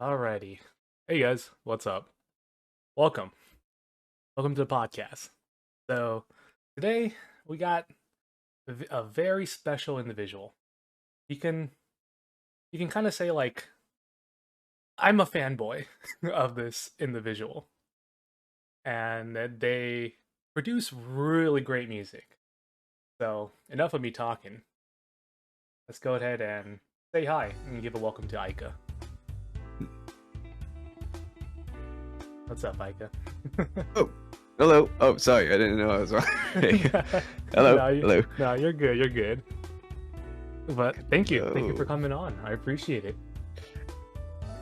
Alrighty. Hey guys, what's up? Welcome. Welcome to the podcast. So, today we got a very special individual. You can you can kind of say like I'm a fanboy of this individual and that they produce really great music. So, enough of me talking. Let's go ahead and say hi and give a welcome to Aika. What's up, Aika? Oh, hello. Oh, sorry, I didn't know I was on. Hey. Hello, hello. No, you're good. You're good. But thank you. Thank you for Oh, coming on. I appreciate it.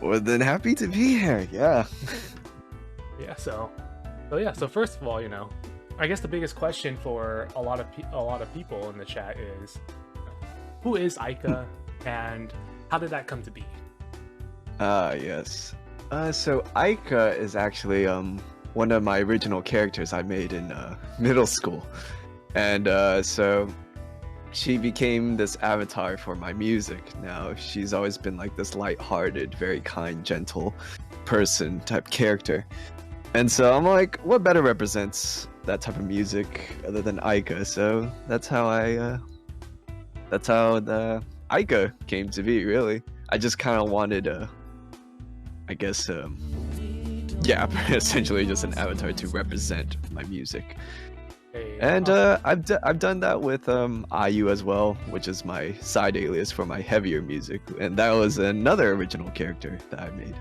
well then, happy to be here. Yeah. Yeah. So first of all, I guess the biggest question for a lot of people in the chat is, who is Aika, and how did that come to be? Yes. So Aika is actually one of my original characters I made in middle school, and so she became this avatar for my music. Now she's always been like this light-hearted, very kind, gentle person type character. And so I'm like, what better represents that type of music other than Aika? So that's how the Aika came to be, really. I just kind of wanted I guess yeah, essentially just an avatar to represent my music. And I've done that with IU as well, which is my side alias for my heavier music, and that was another original character that I made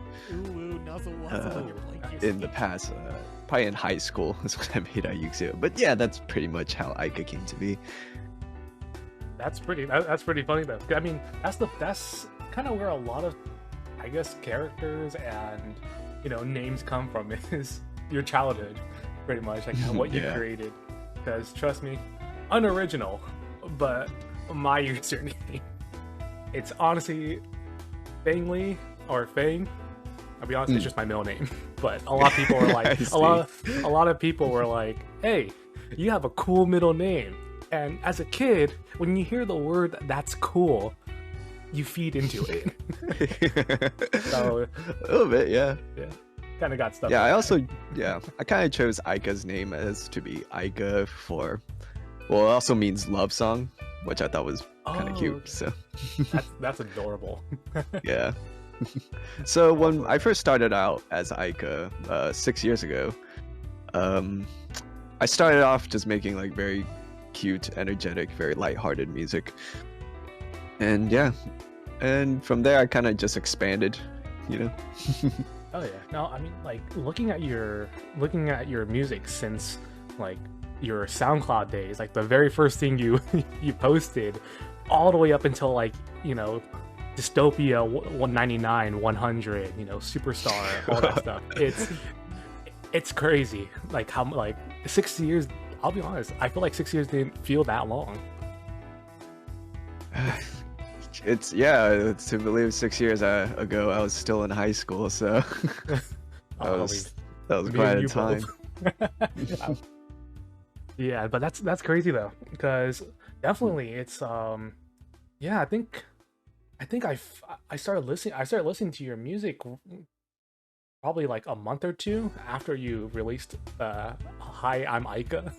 in the past. Probably in high school is when I made Ayuxia. But yeah, that's pretty much how Aika came to be. That's pretty funny though. I mean, that's kind of where a lot of, I guess, characters and names come from is your childhood, pretty much, like what you Yeah. created. Because trust me, unoriginal, but my username, it's honestly Fang Lee or Fang. I'll be honest, it's just my middle name. But a lot of people were I like, see. a lot of people were like, "Hey, you have a cool middle name." And as a kid, when you hear the word "that's cool," you feed into it. So A little bit, yeah. yeah, kind of got stuff. Yeah, like I that. also, yeah, I kind of chose Aika's name as to be Aika for, well, it also means love song, which I thought was kind of Oh, cute. okay. So, That's adorable. yeah. So when I first started out as Aika 6 years ago, I started off just making like very cute, energetic, very lighthearted music. And yeah, and from there I kind of just expanded, you know. Oh yeah. No, I mean, like looking at your music since like your SoundCloud days, like the very first thing you you posted, all the way up until like Dystopia 199, 100, Superstar, all that stuff. It's crazy. Like how 6 years. I'll be honest. I feel like 6 years didn't feel that long. It's to believe 6 years ago I was still in high school, so that I'll was believe me quite and a you time. both. Yeah, but that's crazy though, because definitely it's yeah, I started listening to your music probably like a month or two after you released Hi, I'm Aika.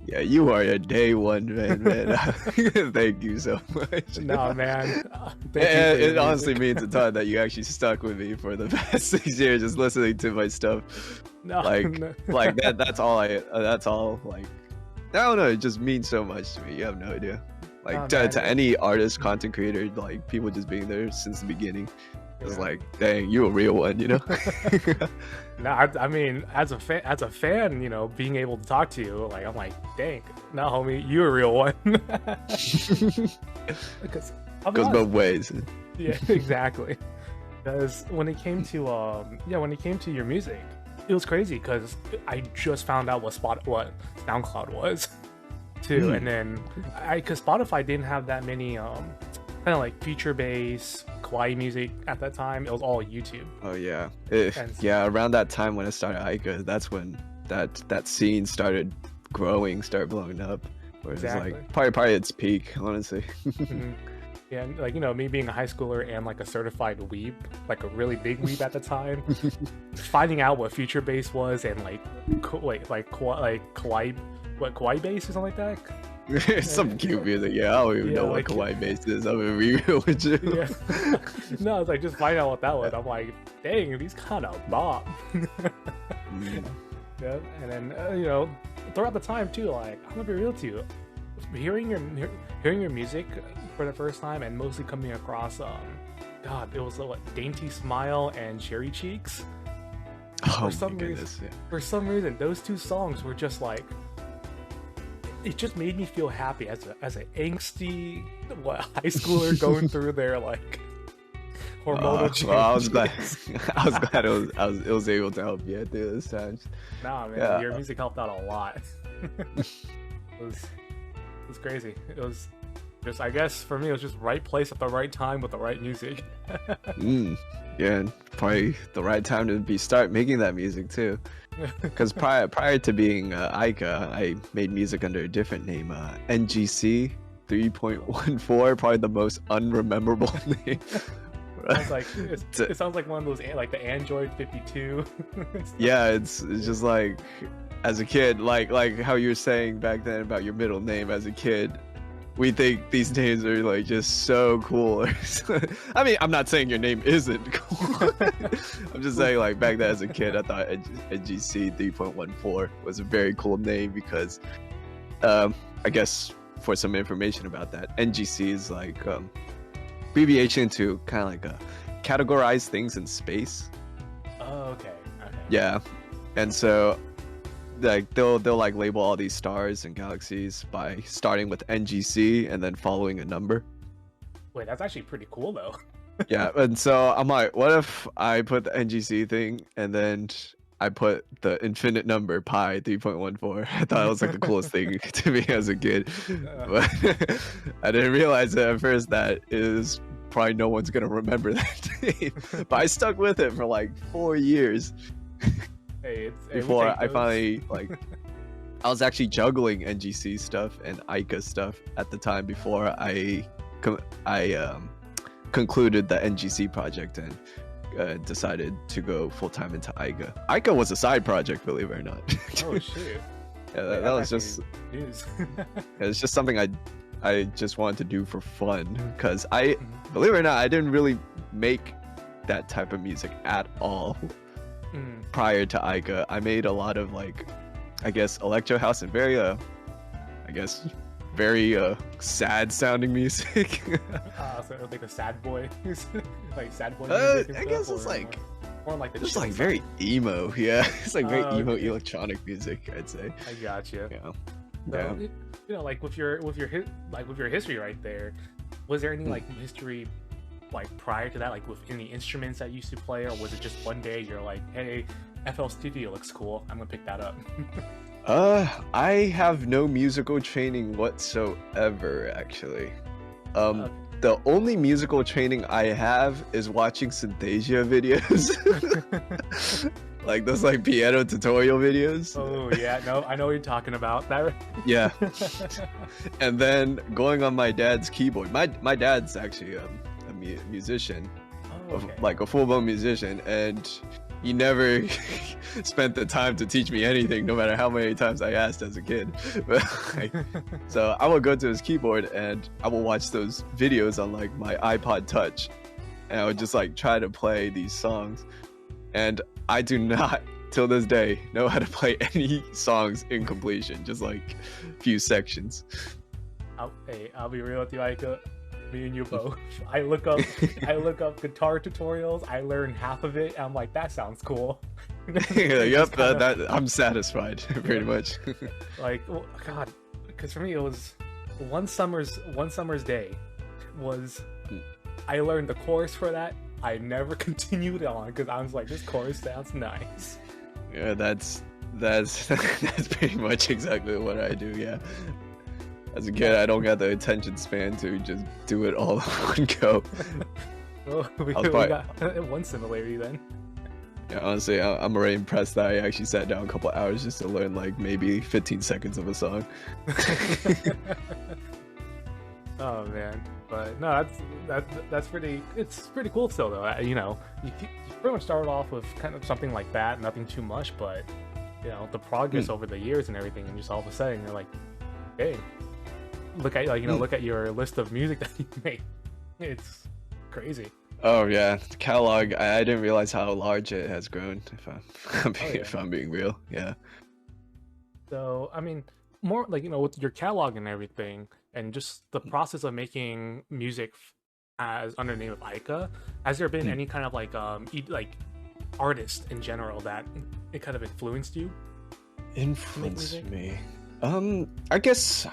Yeah, you are a day one man. Thank you so much. No man, thank you for your It honestly music. means a ton that you actually stuck with me for the past 6 years, just listening to my stuff. No, Like, no. like that. That's all. That's all. Like, I don't know. It just means so much to me. You have no idea. Like Oh, to, man. to any artist, content creator, like people just being there since the beginning. It's Yeah. like, dang, you a real one, you know? No, I mean, as a fan, being able to talk to you, like, I'm like, dang, no, homie, you a real one. Because I'll be Goes honest, both ways. yeah, exactly. Because when it came to your music, it was crazy because I just found out what SoundCloud was too, and then because Spotify didn't have that many kind of like feature based kawaii music at that time. It was all YouTube. Oh yeah, And yeah. Around that time when I started Aika, that's when that scene started growing, started blowing up. Where it's Exactly. like probably its peak, honestly. Mhm. Yeah, and, like, me being a high schooler and like a certified weeb, like a really big weeb at the time, finding out what future bass was and like kawaii bass or something like that. Some cute music. Yeah, I don't even know what kawaii bass is. I'm gonna be real with you. Yeah. No, it's like just finding out what that was. I'm like, dang, these kind of bop. Yeah, and then throughout the time too, like, I'm gonna be real to you, hearing your music for the first time and mostly coming across it was what, Dainty Smile and Cherry Cheeks. Oh, for some reason those two songs were just like, it just made me feel happy as an angsty high schooler going through their like hormonal change. Well, I was glad it was able to help you through this time. Nah, man, your music helped out a lot. It was crazy. It was just, I guess for me, it was just right place at the right time with the right music. Yeah, and probably the right time to start making that music too. Because prior to being AIKA, I made music under a different name, NGC 3.14, probably the most unrememberable name. It sounds like one of those, like the Android 52. Yeah, it's just like, as a kid, like how you were saying back then about your middle name as a kid, we think these names are like just so cool. I mean, I'm not saying your name isn't cool. I'm just saying, like, back then as a kid, I thought NGC 3.14 was a very cool name because, I guess for some information about that, NGC is like abbreviation to kind of like categorize things in space. Oh, okay. Yeah, and so like they'll like label all these stars and galaxies by starting with NGC and then following a number. Wait, that's actually pretty cool though. Yeah, and so I'm like, what if I put the NGC thing and then I put the infinite number pi 3.14? I thought it was like the coolest thing to me as a kid. But I didn't realize at first that is probably no one's gonna remember that name. But I stuck with it for like 4 years. Before I finally I was actually juggling NGC stuff and AIKA stuff at the time before I concluded the NGC project and decided to go full-time into AIKA. AIKA was a side project, believe it or not. Oh shit. Yeah, that was just news. It's just something I just wanted to do for fun because believe it or not, I didn't really make that type of music at all. Prior to AIKA, I made a lot of like, I guess, electro house and very sad sounding music. So like a sad boy, like sad boy music. I guess it's like more like it's like very emo. Yeah, it's like very emo electronic music, I'd say. I gotcha. Yeah. So, like with your history right there, was there any like history like prior to that, like with any instruments that you used to play, or was it just one day you're like, hey, FL Studio looks cool, I'm gonna pick that up? I have no musical training whatsoever, actually. The only musical training I have is watching Synthesia videos. Like those like piano tutorial videos. Oh yeah, no, I know what you're talking about. That. Yeah. And then going on my dad's keyboard. My dad's actually a musician, like a full-blown musician, and he never spent the time to teach me anything, no matter how many times I asked as a kid. But, so I would go to his keyboard and I will watch those videos on like my iPod Touch, and I would just like try to play these songs, and I do not till this day know how to play any songs in completion, just like a few sections. I'll be real with you, AIKA. Me and you both. I look up guitar tutorials. I learn half of it. And I'm like, that sounds cool. Yep, that I'm satisfied pretty much. Like, oh, God, because for me it was one summer's day was I learned the chorus for that. I never continued on because I was like, this chorus sounds nice. Yeah, that's pretty much exactly what I do. Yeah. As a kid, I don't got the attention span to just do it all in one go. Well, we got one similarity then. Yeah, honestly, I'm already impressed that I actually sat down a couple hours just to learn like maybe 15 seconds of a song. Oh man, but no, that's pretty. It's pretty cool still, though. You pretty much started off with kind of something like that, nothing too much, but the progress over the years and everything, and just all of a sudden you're like, hey, look at your list of music that you made. It's crazy. Oh yeah, the catalog. I didn't realize how large it has grown. If I'm being real, yeah. So I mean, more like with your catalog and everything, and just the process of making music as under the name of AIKA. Has there been any kind of like artist in general that it kind of influenced you? Influenced me. I guess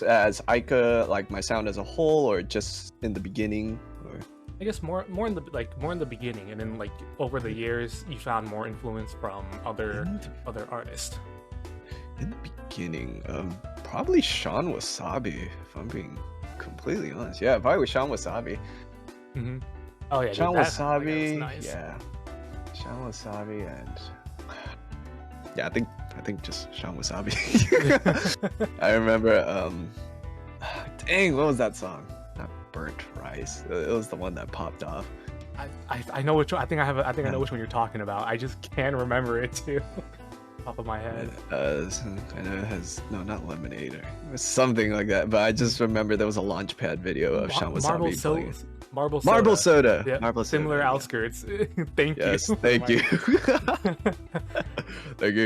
as AIKA, like my sound as a whole, or just in the beginning, or I guess more in the beginning, and then like over the years you found more influence from other artists. In the beginning, probably Sean Wasabi, if I'm being completely honest. Yeah, probably Sean Wasabi. Mm-hmm. Oh yeah, Sean Wasabi. Nice. Yeah, Sean Wasabi, and yeah, I think just Sean Wasabi. I remember. Dang, what was that song? Not Burnt Rice. It was the one that popped off. I know which one. I think I know which one you're talking about. I just can't remember it too. Top of my head. I know it has not Lemonade or something like that, but I just remember there was a Launchpad video of Sean Wasabi playing. Marble Soda. Yeah. Marble Soda. Similar outskirts. Thank you. Yes, thank you. Thank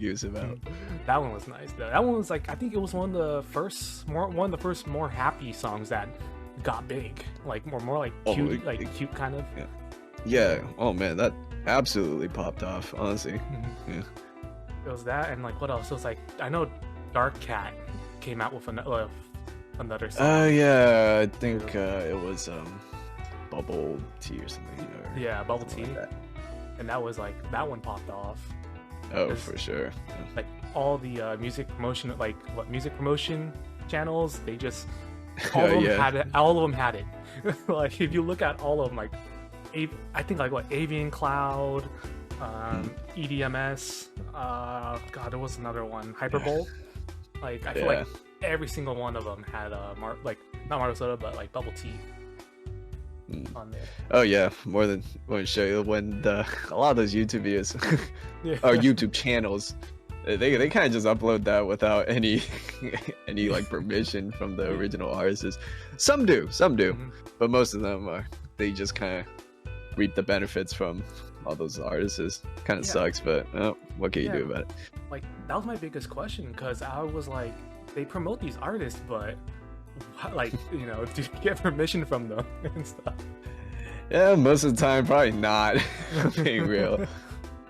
you, Sabal. That one was nice though. That one was like, I think it was one of the first more happy songs that got big. Like more like cute, cute kind of. Yeah. Oh man, that absolutely popped off. Honestly. Mm-hmm. Yeah. It was that, and like what else? It was like, I know Dark Cat came out with another song. Yeah, I think it was Bubble Tea or something. Yeah, Bubble Tea. Like that. And that was like, that one popped off. Oh, for sure. Yeah. Like all the music promotion channels, they just all of them had it. Like if you look at all of them, like I think like what Avian Cloud, EDMS, God, there was another one, Hyperbolt. Like I feel like every single one of them had not Marble Soda, but like Bubble Tea on there. Oh yeah, more than show you when a lot of those YouTube videos or YouTube channels, they kind of just upload that without any like permission from the original artists. Some do, but most of them they just kind of reap the benefits from all those artists. Kind of sucks, but what can you do about it? Like that was my biggest question, because I was like, they promote these artists, but like do you get permission from them and stuff? Yeah, most of the time probably not. Being real,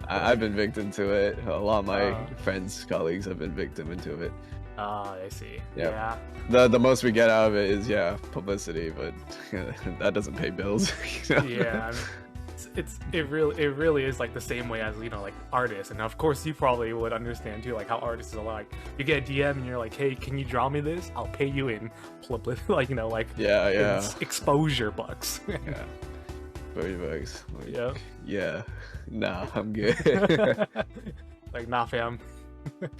I've been victim to it. A lot of my friends, colleagues have been victim into it. I see. Yeah. The most we get out of it is publicity, but that doesn't pay bills. Yeah, I mean, it really is like the same way as like artists, and of course you probably would understand too, like how artists are like, you get a DM and you're like, hey, can you draw me this? I'll pay you in publicity, exposure bucks. Yeah, $30. Like, yeah, nah, I'm good. Like, nah, fam,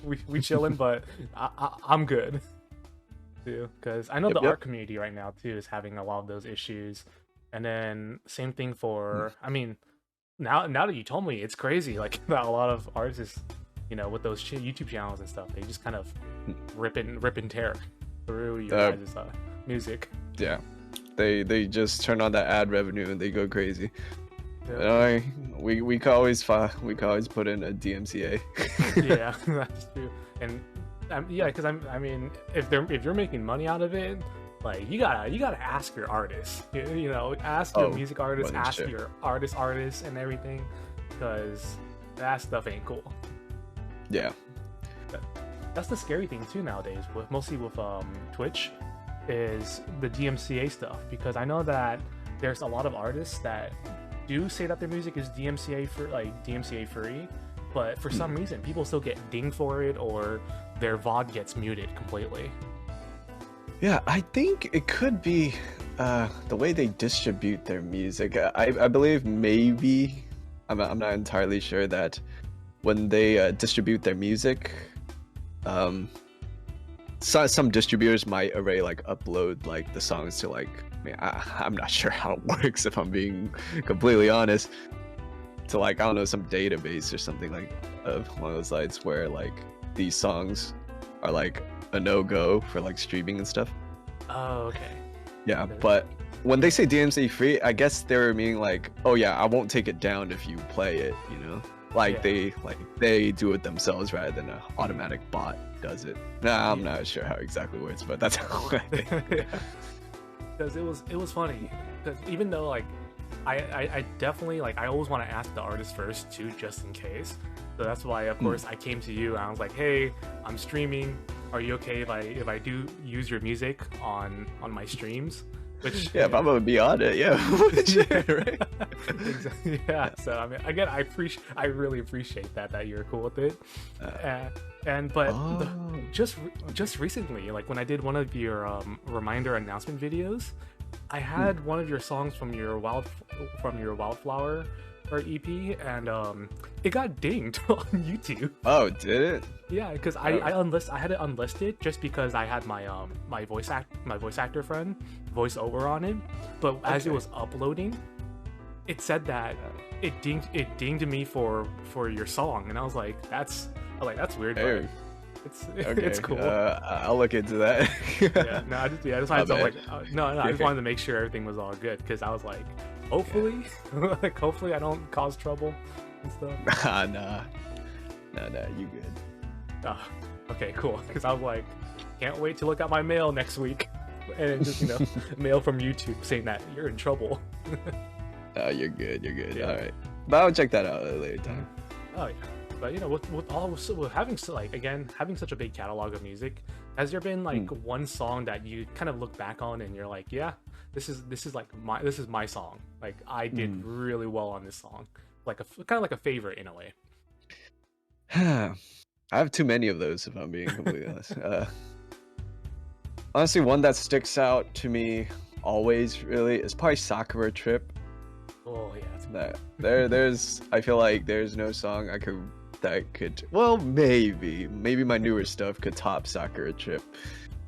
we chilling, but I'm good too, because I know the art community right now too is having a lot of those issues. And then same thing for, I mean, now that you told me, it's crazy. Like that a lot of artists, with those YouTube channels and stuff, they just kind of rip and tear through you guys' music. Yeah, they just turn on that ad revenue and they go crazy. Yeah. We can always put in a DMCA. Yeah, that's true. And because I mean, if you're making money out of it, like you gotta ask your artists, ask your music artists, ask your artists and everything, because that stuff ain't cool. Yeah, that's the scary thing too nowadays, mostly with Twitch, is the DMCA stuff, because I know that there's a lot of artists that do say that their music is DMCA free, but for some reason people still get dinged for it, or their VOD gets muted completely. Yeah, I think it could be the way they distribute their music. I believe maybe, I'm not entirely sure, that when they distribute their music, some distributors might already like upload like the songs to like, I'm not sure how it works if I'm being completely honest, to like, I don't know, some database or something like along those lines where like these songs are like a no-go for like streaming and stuff. Oh, okay. Yeah, but when they say DMC free, I guess they're meaning like, oh yeah, I won't take it down if you play it, you know? Like they do it themselves rather than an automatic bot does it. Nah, I'm not sure how exactly it works, but that's how I think. Because it was funny. Because even though like I definitely like, I always want to ask the artist first too, just in case. So that's why, of course, I came to you and I was like, hey, I'm streaming. Are you okay if I do use your music on my streams? Which, yeah, if I'm gonna be on it, yeah. Right? Exactly. Yeah. So I mean, again, I really appreciate that you're cool with it. Just recently, like when I did one of your reminder announcement videos, I had one of your songs from your Wildflower or EP, and it got dinged on YouTube. Oh, did it? Yeah, because I had it unlisted just because I had my voice actor friend voice over on it, but as it was uploading, it said that it dinged me for your song, and I was like, that's weird. Hey. But it's cool. I'll look into that. I just wanted to make sure everything was all good, because I was like, hopefully, hopefully I don't cause trouble and stuff. Nah, you good. Okay, cool. Because I was like, can't wait to look at my mail next week, and just mail from YouTube saying that you're in trouble. You're good. Yeah. All right, but I'll check that out at a later time. Oh yeah. But with having such a big catalog of music, has there been like one song that you kind of look back on and you're like, yeah, this is my song. Like I did really well on this song, like kind of like a favorite in a way. I have too many of those, if I'm being completely honest. Honestly, one that sticks out to me always really is probably Sakura Trip. Oh yeah. There's I feel like there's no song that could well maybe my newer stuff could top Sakura Trip,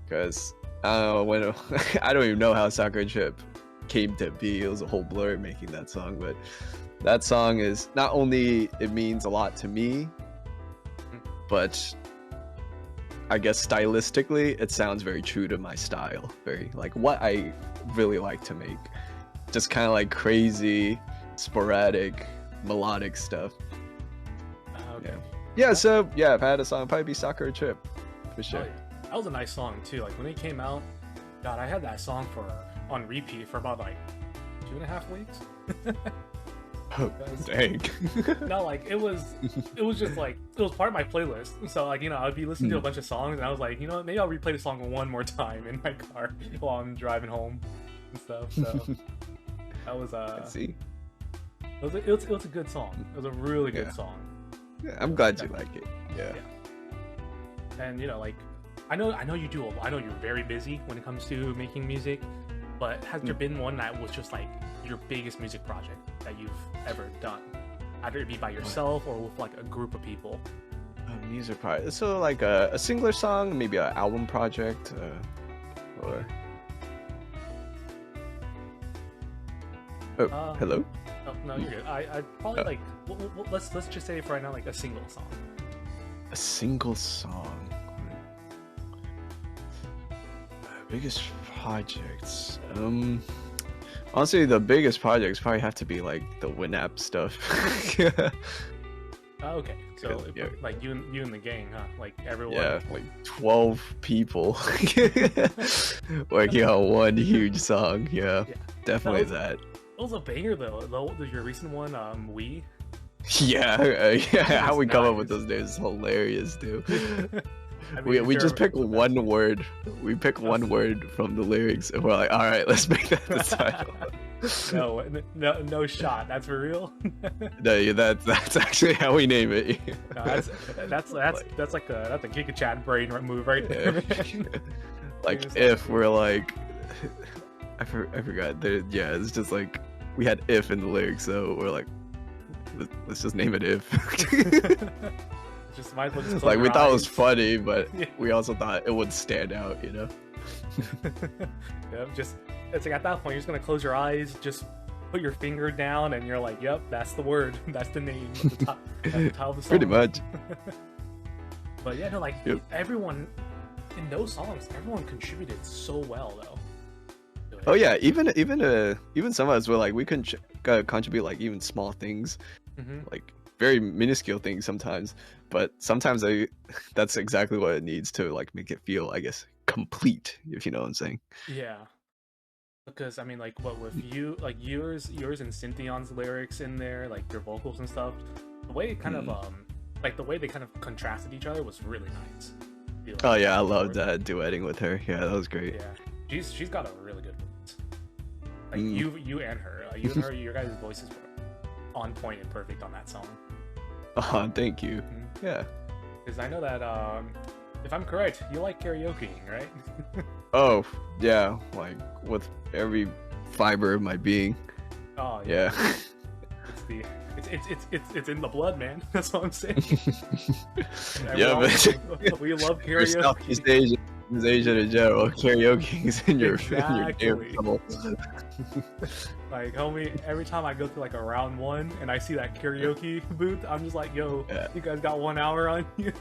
because I don't even know how Sakura Trip came to be. It was a whole blur making that song, but that song is not only it means a lot to me, but I guess stylistically it sounds very true to my style, very like what I really like to make, just kind of like crazy sporadic melodic stuff. Okay. Yeah, so yeah, if I had a song, it'd probably be Sakura Trip for sure. Oh, yeah. That was a nice song too. Like when it came out, God, I had that song on repeat for about like 2.5 weeks. Oh, dang. No, like it was just like, it was part of my playlist. So like, I'd be listening to a bunch of songs and I was like, maybe I'll replay the song one more time in my car while I'm driving home and stuff. So that was I see. It was a good song. It was a really good song. Yeah, I'm glad you like it. Yeah. And like I know you're very busy when it comes to making music, but has there been one that was just like your biggest music project that you've ever done? Either it be by yourself or with like a group of people. A music project. So like a singular song, maybe an album project, or hello? Oh, no, you're good. I probably like let's just say for right now like a single song. A single song. Biggest projects. Honestly, the biggest projects probably have to be like the WinApp stuff. Oh, okay. So like you and the gang, huh? Like everyone. Yeah, like 12 people working on one huge song. Yeah, definitely that. It was a banger though. Your recent one, We. Yeah. How we come up with those names is hilarious, dude. I mean, we just pick one word. We pick one word from the lyrics, and we're like, all right, let's make that the title. No shot. That's for real. No, that's actually how we name it. No, that's like a Giga Chat brain move right there. Like if we're like, I forgot. Yeah, it's just like we had if in the lyrics, so we're like, let's just name it if. just might as well just close Like we your thought it was eyes. funny, but Yeah. we also thought it would stand out, you know. Yep, just it's like at that point you're just gonna close your eyes, just put your finger down, and you're like, "Yep, that's the word, that's the name, that's the title of the song." Pretty much. But yeah, no, like Yep. everyone in those songs, everyone contributed so well though. to it. Oh yeah, even some of us were like we couldn't contribute like even small things, Mhm. like very minuscule things sometimes. But sometimes that's exactly what it needs to like make it feel, I guess, complete. If you know what I'm saying. Yeah, because I mean, like, what with you, like yours and Cynthia's lyrics in there, like your vocals and stuff, the way it kind of like the way they kind of contrasted each other was really nice. I feel Oh like yeah, I going loved forward. duetting with her. Yeah, that was great. Yeah, she's got a really good voice. Like Mm. you and her, your guys' voices were on point and perfect on that song. Oh, thank you. Mhm. Yeah. Because I know that if I'm correct, you like karaokeing, right? Oh yeah, like with every fiber of my being. Oh Yeah. It's the it's in the blood, man. That's what I'm saying. Yeah, We love You're karaoke. Southeast Asian, East Asian in general. Karaoke is in your Exactly. trouble. Like, homie, every time I go to like a round one and I see that karaoke booth, I'm just like, yo, Yeah. you guys got 1 hour on you.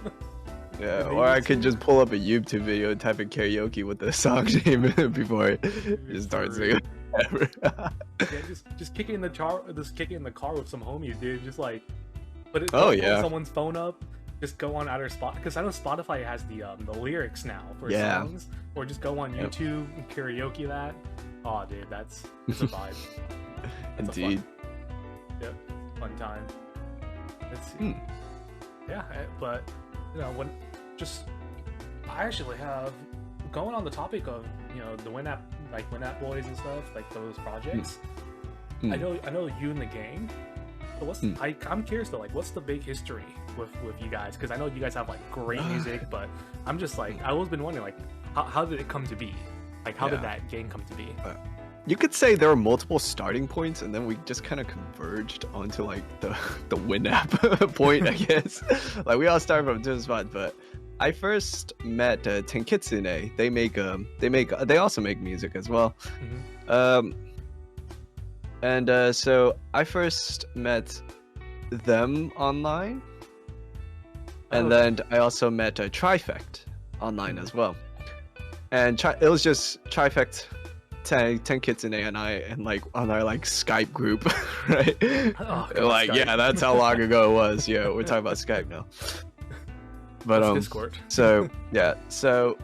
Yeah, Maybe or I could two. just pull up a YouTube video and type in karaoke with the song name before I just start singing. Yeah, just kick it in the car with some homies, dude. Just like put Oh, pull yeah. someone's phone up. Just go on other spot because I know Spotify has the lyrics now for Yeah. songs, or just go on Yep. YouTube and karaoke that. Oh, dude, that's a vibe. That's a Indeed. fun time. Let's see. Hmm. Yeah, but you know when I actually have going on the topic of the Winamp boys and stuff like those projects. Hmm. I know you and the gang. So what's I'm curious though, like what's the big history with you guys? Because I know you guys have like great music, but I'm just like I always been wondering like how did it come to be? Like how did Yeah. that gang come to be? You could say there were multiple starting points, and then we just kind of converged onto like the Winamp point, I guess. Like we all started from different spots, but I first met Tenkitsune. They also make music as well. Mhm. And so I first met them online, and Oh. then I also met Trifect online as well. And it was just Trifect, Tenkitsune, and I, and like on our like Skype group, right? Oh, God, Like Skype. yeah, that's how long ago it was. Yeah, we're talking about Skype now. But What's Discord. so yeah, so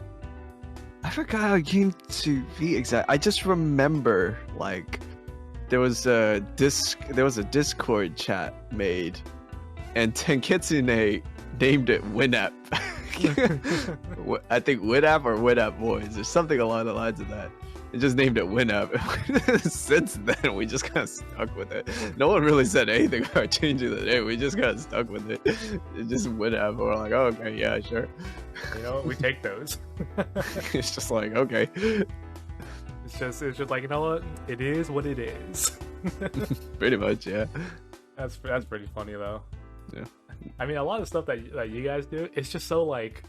I forgot how it came to be exact. I just remember like there was a Discord chat made, and Tenkitsune named it Winamp. I think Winamp or Winamp Boys or something along the lines of that. It just named it Winamp. Since then, we just kind of stuck with it. No one really said anything about changing the name. We just kind of stuck with it. It just Winamp. We're like, oh, okay, yeah, sure. You know, we take those. It's just like, okay. It's just like, you know what? It is what it is. Pretty much, yeah. That's pretty funny though. Yeah. I mean, a lot of stuff that you guys do, it's just so like,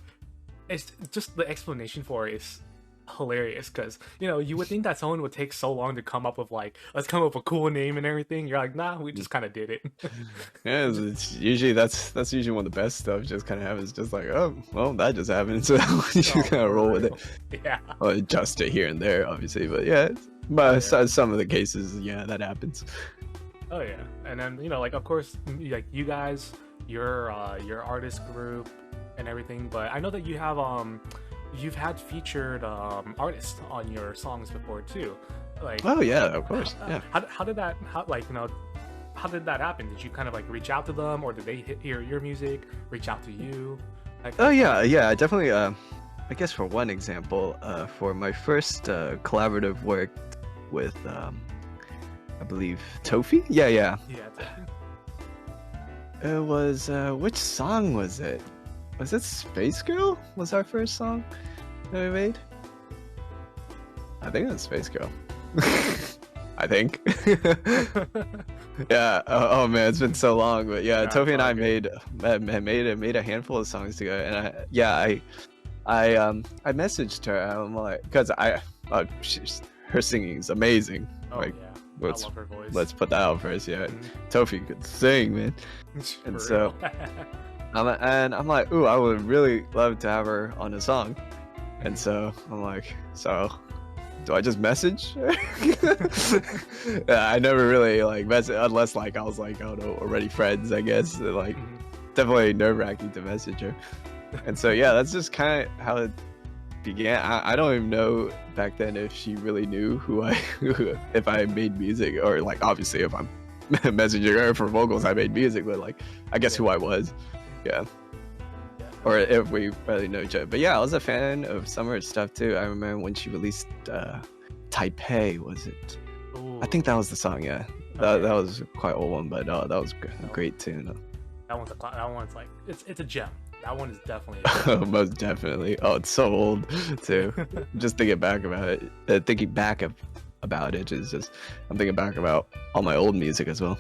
it's just the explanation for it is hilarious because you would think that someone would take so long to come up with like, let's come up with a cool name and everything. You're like, nah, we just kind of did it. Yeah, it's usually that's usually one of the best stuff. Just kind of happens. Just like, oh, well, that just happened. So you just kind of roll with it. Yeah. Or adjust it here and there, obviously. But yeah, but some of the cases, yeah, that happens. Oh yeah, and then like of course like you guys, your artist group and everything. But I know that you have you've had featured artists on your songs before too. Like Oh yeah, of course. Yeah. how did that how did that happen? Did you kind of like reach out to them, or did they hear your music, reach out to you? Like, Oh yeah, yeah. I definitely. I guess for one example, for my first collaborative work with, I believe Tofi. Yeah, yeah. yeah. It was which song was it? Was it Space Girl? Was our first song that we made? I think it was Space Girl. I think. Yeah. Oh man, it's been so long, but yeah, Yeah, Toby it's and all I good. made a handful of songs together, and I messaged her. I'm like, because her singing is amazing. Oh Like, yeah, I let's love her voice. let's put that out first. Yeah, Mhm. Toby could sing, man. For And so real. I'm like, ooh, I would really love to have her on a song. And Mhm. so I'm like, so do I just message? Yeah, I never really like message unless like I was like, oh no, already friends, I guess. Like Mhm. definitely nerve-wracking to message her. And so yeah, that's just kind of how it began. I don't even know back then if she really knew if I made music, or like obviously if I'm messaging her for vocals I made music, but like I guess Yeah. who I was. Yeah. Yeah. Or if we really know each other. But yeah, I was a fan of some of her stuff too. I remember when she released Taipei, was it? I think Ooh, that was the song, yeah. That okay. was quite old one, but that was a No, great tune. that one's like it's a gem. That one is definitely a gem. Most definitely. Oh, it's so old too. Just thinking back about it, about it is just I'm thinking back about all my old music as well.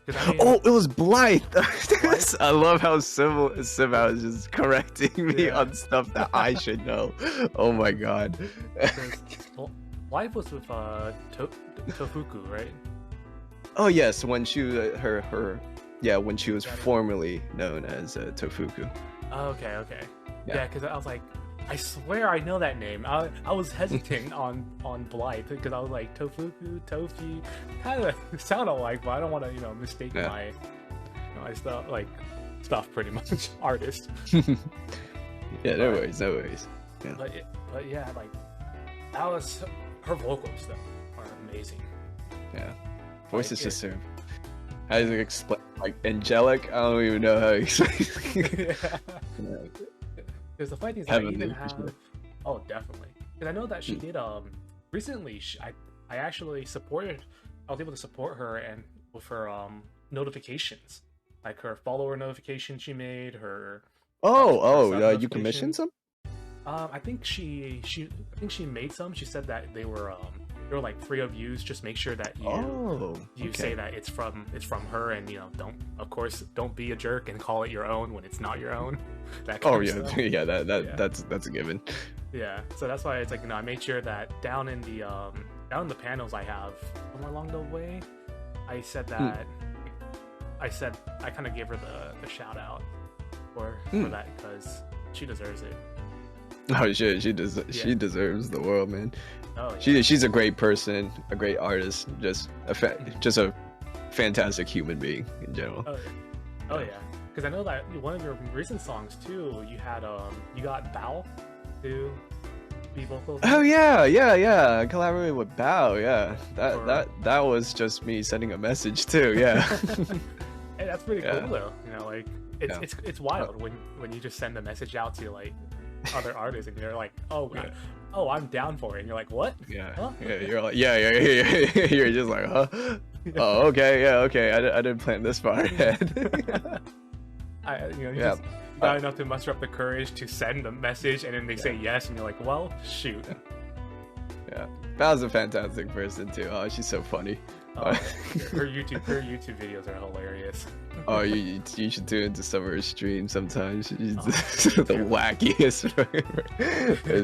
Because I mean, Oh, it was Blythe. Blythe? I love how Sim is just correcting me Yeah. on stuff that I should know. Oh my god. Well, Life was with Tofuku, right? Oh yes, when she when she was Got it. formerly known as Tofuku. Oh, okay. Yeah. Yeah, because I was like, I swear I know that name. I was hesitant on Blythe because I was like Tofuku, Tofi, kind of sound alike, but I don't want to mistake Yeah. my stuff pretty much artist. Yeah, no worries. Yeah. But yeah, like that was her vocals though are amazing. Yeah. Like, Voice is just so. How do you explain? Like angelic? I don't even know how to explain. yeah. There's the funny thing is I Heavenly, even for sure. have. Oh, definitely. Because I know that she did. Recently, I actually supported. I was able to support her and with her notifications, like her follower notification she made, her Oh, sub you commissioned notifications. some? I think she made some. She said that they were like free of use. Just make sure that you say Okay. that it's from her, and don't be a jerk and call it your own when it's not your own. That kind Oh of yeah, stuff. yeah. Yeah. That's a given. Yeah, so that's why it's like I made sure that down in the panels I have somewhere along the way, I said that I kind of gave her the shout out for that because she deserves it. Oh shit, she Yeah. deserves the world, man. Oh yeah. She's a great person, a great artist, just a fantastic human being in general. Oh yeah. Because I know that one of your recent songs too, you got Bao to be vocals. Oh yeah. I collaborated with Bao. Yeah, Or- that was just me sending a message too. Yeah. Hey, that's pretty Yeah. cool though. Like it's Yeah. it's wild when you just send a message out to like other artists and they're like, Yeah. I'm down for it. And you're like, what? Yeah, Huh? yeah, you're like, yeah. You're just like, huh? Oh, okay, yeah, okay. I didn't plan this far ahead. You Yeah. just got enough to muster up the courage to send a message, and then they say yes, and you're like, well, shoot. Yeah, that was a fantastic person too. Oh, she's so funny. Oh, her YouTube videos are hilarious. Oh, you should tune into some of her streams sometimes. She's Oh, the wackiest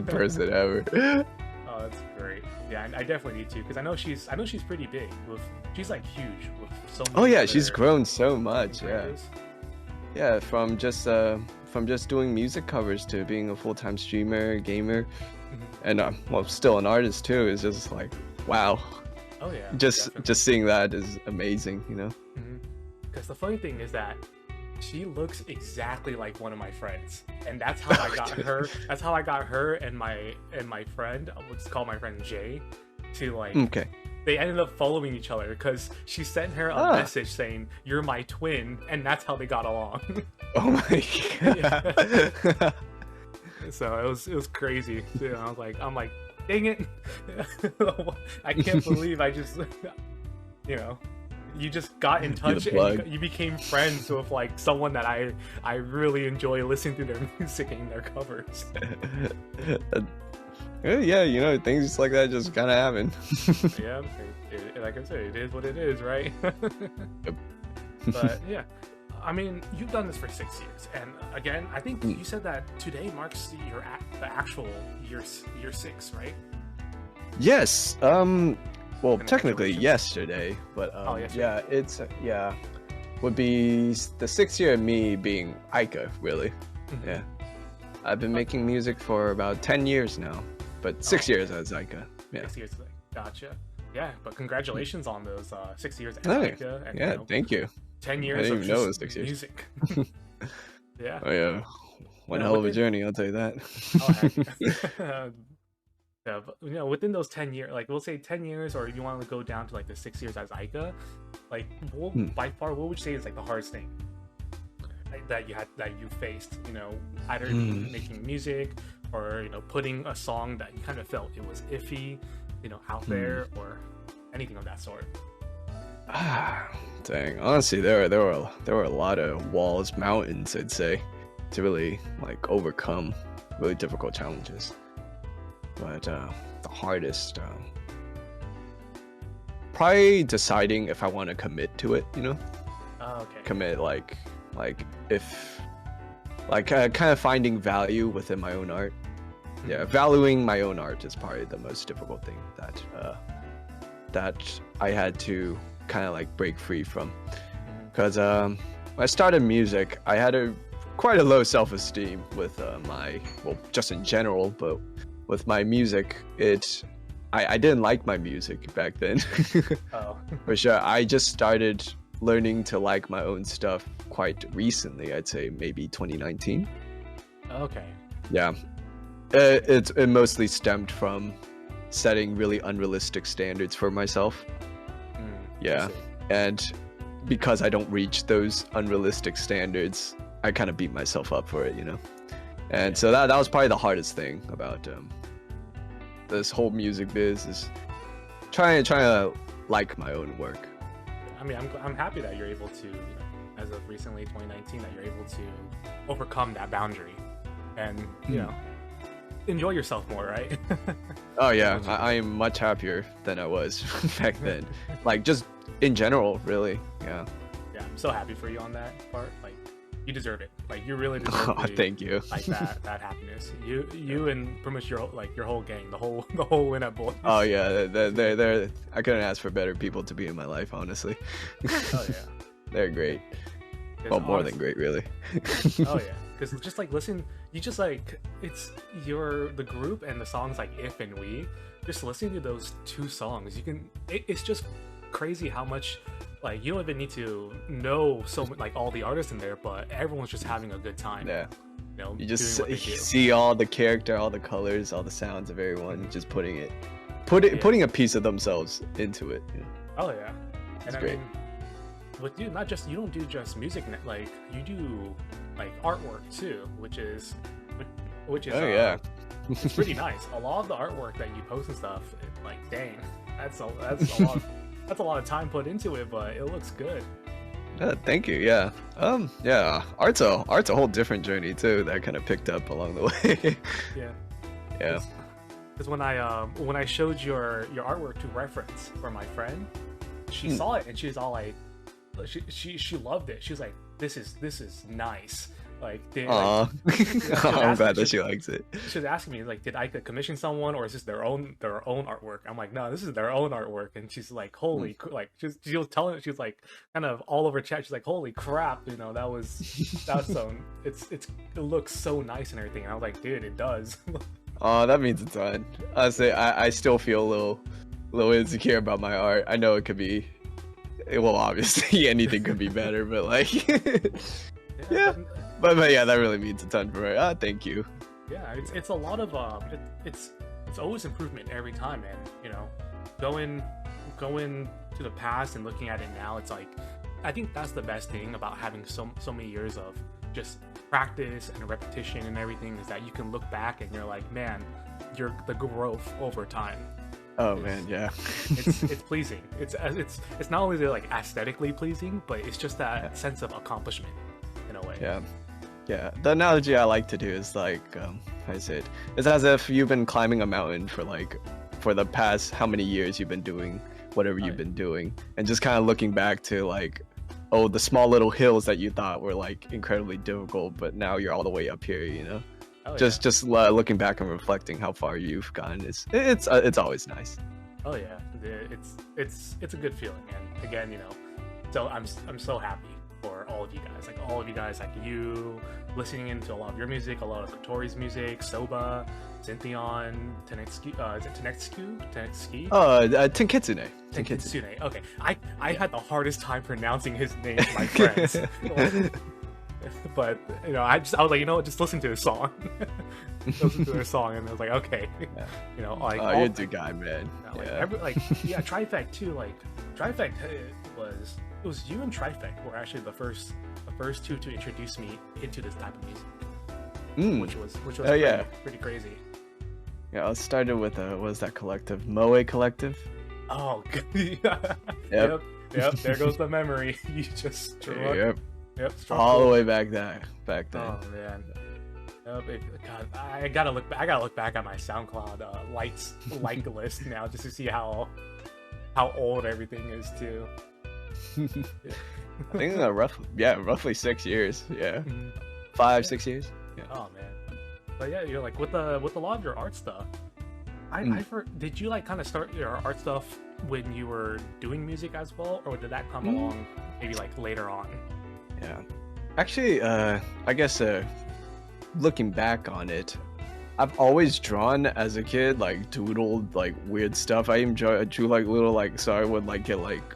person ever. Oh, that's great. Yeah, I definitely need to because I know she's pretty big. She's like huge with so many. Oh yeah, other she's grown so much. Yeah, creators. yeah. From just doing music covers to being a full-time streamer, gamer, Mhm. and still an artist too. Is just like wow. Oh yeah. Just seeing that is amazing, you know. Because the funny thing is that she looks exactly like one of my friends, and that's how I got her. That's how I got her and my friend. Let's call my friend Jay. To like, Okay. they ended up following each other because she sent her a message saying you're my twin, and that's how they got along. Oh my god. So it was crazy. So I'm like, dang it! I can't believe I just you just got in touch and you became friends with like someone that I really enjoy listening to their music and their covers. Yeah, you know, things like that just kind of happen. Yeah, like I said, it is what it is, right? Yep. But yeah, I mean, you've done this for 6 years, and again, I think you said that today marks the actual year 6, right? Yes. Well, technically Congratulations. yesterday, but Yesterday. would be the 6th year of me being Aika, really. Mhm. Yeah. I've been making music for about 10 years now, but 6 years as Aika. Yeah. 6 years today. Gotcha. Yeah, but congratulations on those 6 years at Hey, AIKA, and yeah, thank you. 10 I years didn't of even know it just was 6 years. music. Yeah. Oh yeah, one Yeah, hell of a journey, I'll tell you that. Oh, heck yeah. Yeah, but within those 10 years, like we'll say 10 years, or if you want to go down to like the 6 years as Aika, like by far, what would you say is like the hardest thing that you faced? Either making music, or putting a song that you kind of felt it was iffy, out there, or anything of that sort. Dang. Honestly, there were a lot of walls, mountains, I'd say, to really like overcome really difficult challenges. But the hardest, probably deciding if I want to commit to it. Oh, okay. Commit like if kind of finding value within my own art. Yeah, valuing my own art is probably the most difficult thing that I had to kind of like break free from, because when I started music, I had quite a low self-esteem with just in general, but with my music, I didn't like my music back then. Oh. For sure. I just started learning to like my own stuff quite recently. I'd say maybe 2019. Okay. Yeah. It mostly stemmed from setting really unrealistic standards for myself. Yeah. And because I don't reach those unrealistic standards, I kind of beat myself up for it, And so that was probably the hardest thing about this whole music biz, is trying to like my own work. I mean, I'm happy that you're able to, as of recently 2019, that you're able to overcome that boundary, and enjoy yourself more, right? Oh yeah, I am much happier than I was back then. Like just in general, really. Yeah. Yeah, I'm so happy for you on that part. Like, you deserve it. Like, you really deserve it. Thank you. Like that happiness. You and pretty much your whole gang, the whole Win Up Boys. Oh yeah, they're I couldn't ask for better people to be in my life, honestly. Oh yeah. They're great. Well, more than great, really. Oh yeah, because just like you just like the group and the songs like If and We. Just listening to those two songs, it's just crazy how much, like, you don't even need to know like all the artists in there, but everyone's just having a good time. Yeah. You just doing what they do. see all the character, all the colors, all the sounds of everyone, just putting a piece of themselves into it. Oh yeah, it's great. With you, you don't do just music, like you do like artwork too, which is oh yeah, it's pretty nice. A lot of the artwork that you post and stuff, like, dang, that's a lot. That's a lot of time put into it, but it looks good. Thank you. Yeah. Yeah. Art's a whole different journey too. That kind of picked up along the way. Yeah. Yeah. Because when I showed your artwork to reference for my friend, she saw it and she was all like, she loved it. She was like, this is nice. Like, I'm glad that she likes it. She was asking me, like, did Ika commission someone, or is this their own artwork? I'm like, no, this is their own artwork. And she's like, holy, like, she was telling, she was like, kind of all over chat. She's like, holy crap, that was so, it looks so nice and everything. And I was like, dude, it does. Oh, that means a ton. Honestly, I still feel a little insecure about my art. I know it could be, well, obviously anything could be better, but like, yeah. But yeah, that really means a ton for her. Thank you. Yeah, it's a lot of it's always improvement every time, man. Going to the past and looking at it now, it's like, I think that's the best thing about having so many years of just practice and repetition and everything, is that you can look back and you're like, man, the growth over time. Oh man, yeah. it's pleasing. It's not only like aesthetically pleasing, but it's just that sense of accomplishment in a way. Yeah. Yeah, the analogy I like to do is like, I say it? It's as if you've been climbing a mountain for the past how many years you've been doing whatever you've been doing, and just kind of looking back to like, oh, the small little hills that you thought were like incredibly difficult, but now you're all the way up here, you know. Just looking back and reflecting how far you've gone, it's always nice. Oh yeah, it's a good feeling, and again, you know, so I'm so happy for all of you guys, like you listening into a lot of your music, a lot of Kotori's music, Soba, Zintheon, Tenetsuki, is it Tenetsuki? Tenkitsune. Tenkitsune. Okay, I had the hardest time pronouncing his name to my friends. But you know, I was like, you know what, just listen to his song. Listen to their song, and I was like, okay, you know, like, oh, you're the guy, man. Yeah, Trifect too. Like, Trifect it was you and Trifect were actually the first two to introduce me into this type of music, which was pretty crazy. Yeah, I started with what was that collective? Moe Collective. Oh, yep. There goes the memory. You just struck. Yep. All the way back then. Oh man. God, I gotta look back at my SoundCloud like list now just to see how old everything is too. I think roughly 6 years. Yeah, 5-6 years. Yeah. Oh man. But yeah, you're like with a lot of your art stuff. Did you like kind of start your art stuff when you were doing music as well, or did that come along maybe like later on? Yeah, actually, I guess looking back on it, I've always drawn as a kid, like doodled like weird stuff. I even drew like little like, so I would like get like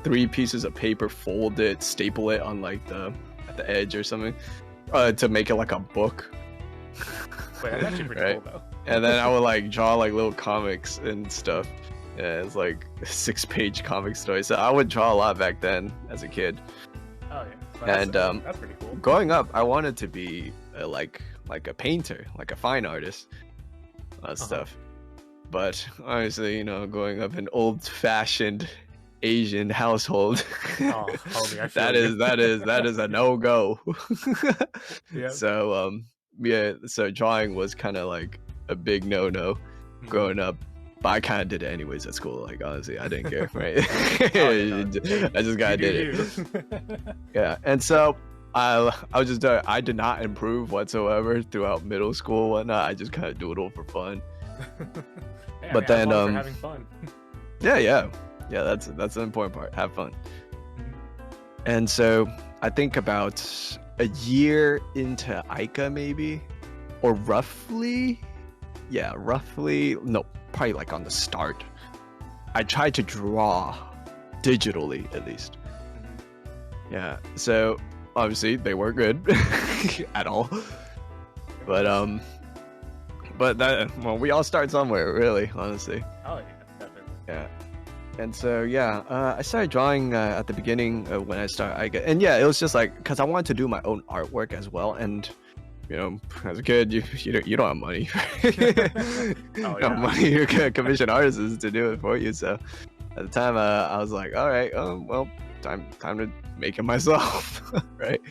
3 pieces of paper, fold it, staple it on like at the edge or something, to make it like a book. Wait, that's actually pretty cool though. And then I would like draw like little comics and stuff. Yeah, it's like a 6-page comic story. So I would draw a lot back then as a kid. Oh yeah. And that's pretty cool. Growing up, I wanted to be like a painter, like a fine artist, stuff. But honestly, you know, growing up in old-fashioned Asian household, that is a no-go. Yeah. So so drawing was kind of like a big no-no growing up. But I kind of did it anyways at school. Like, honestly, I didn't care, right? I just kind of did it. Yeah, and so I was just I did not improve whatsoever throughout middle school and whatnot. I just kind of doodled for fun. But then having fun. yeah, that's the important part. Have fun. And so I think about a year into AIKA, maybe, or roughly, no, probably like on the start, I tried to draw digitally at least. Yeah, so obviously they weren't good at all, but that, well, we all start somewhere, really, honestly. Oh yeah, definitely. Yeah. And so I started drawing at the beginning when I started AIKA, and yeah, it was just like because I wanted to do my own artwork as well. And you know, as a kid, you don't have money. You don't have money. You can commission artists to do it for you. So at the time, I was like, all right, well, time to make it myself, right?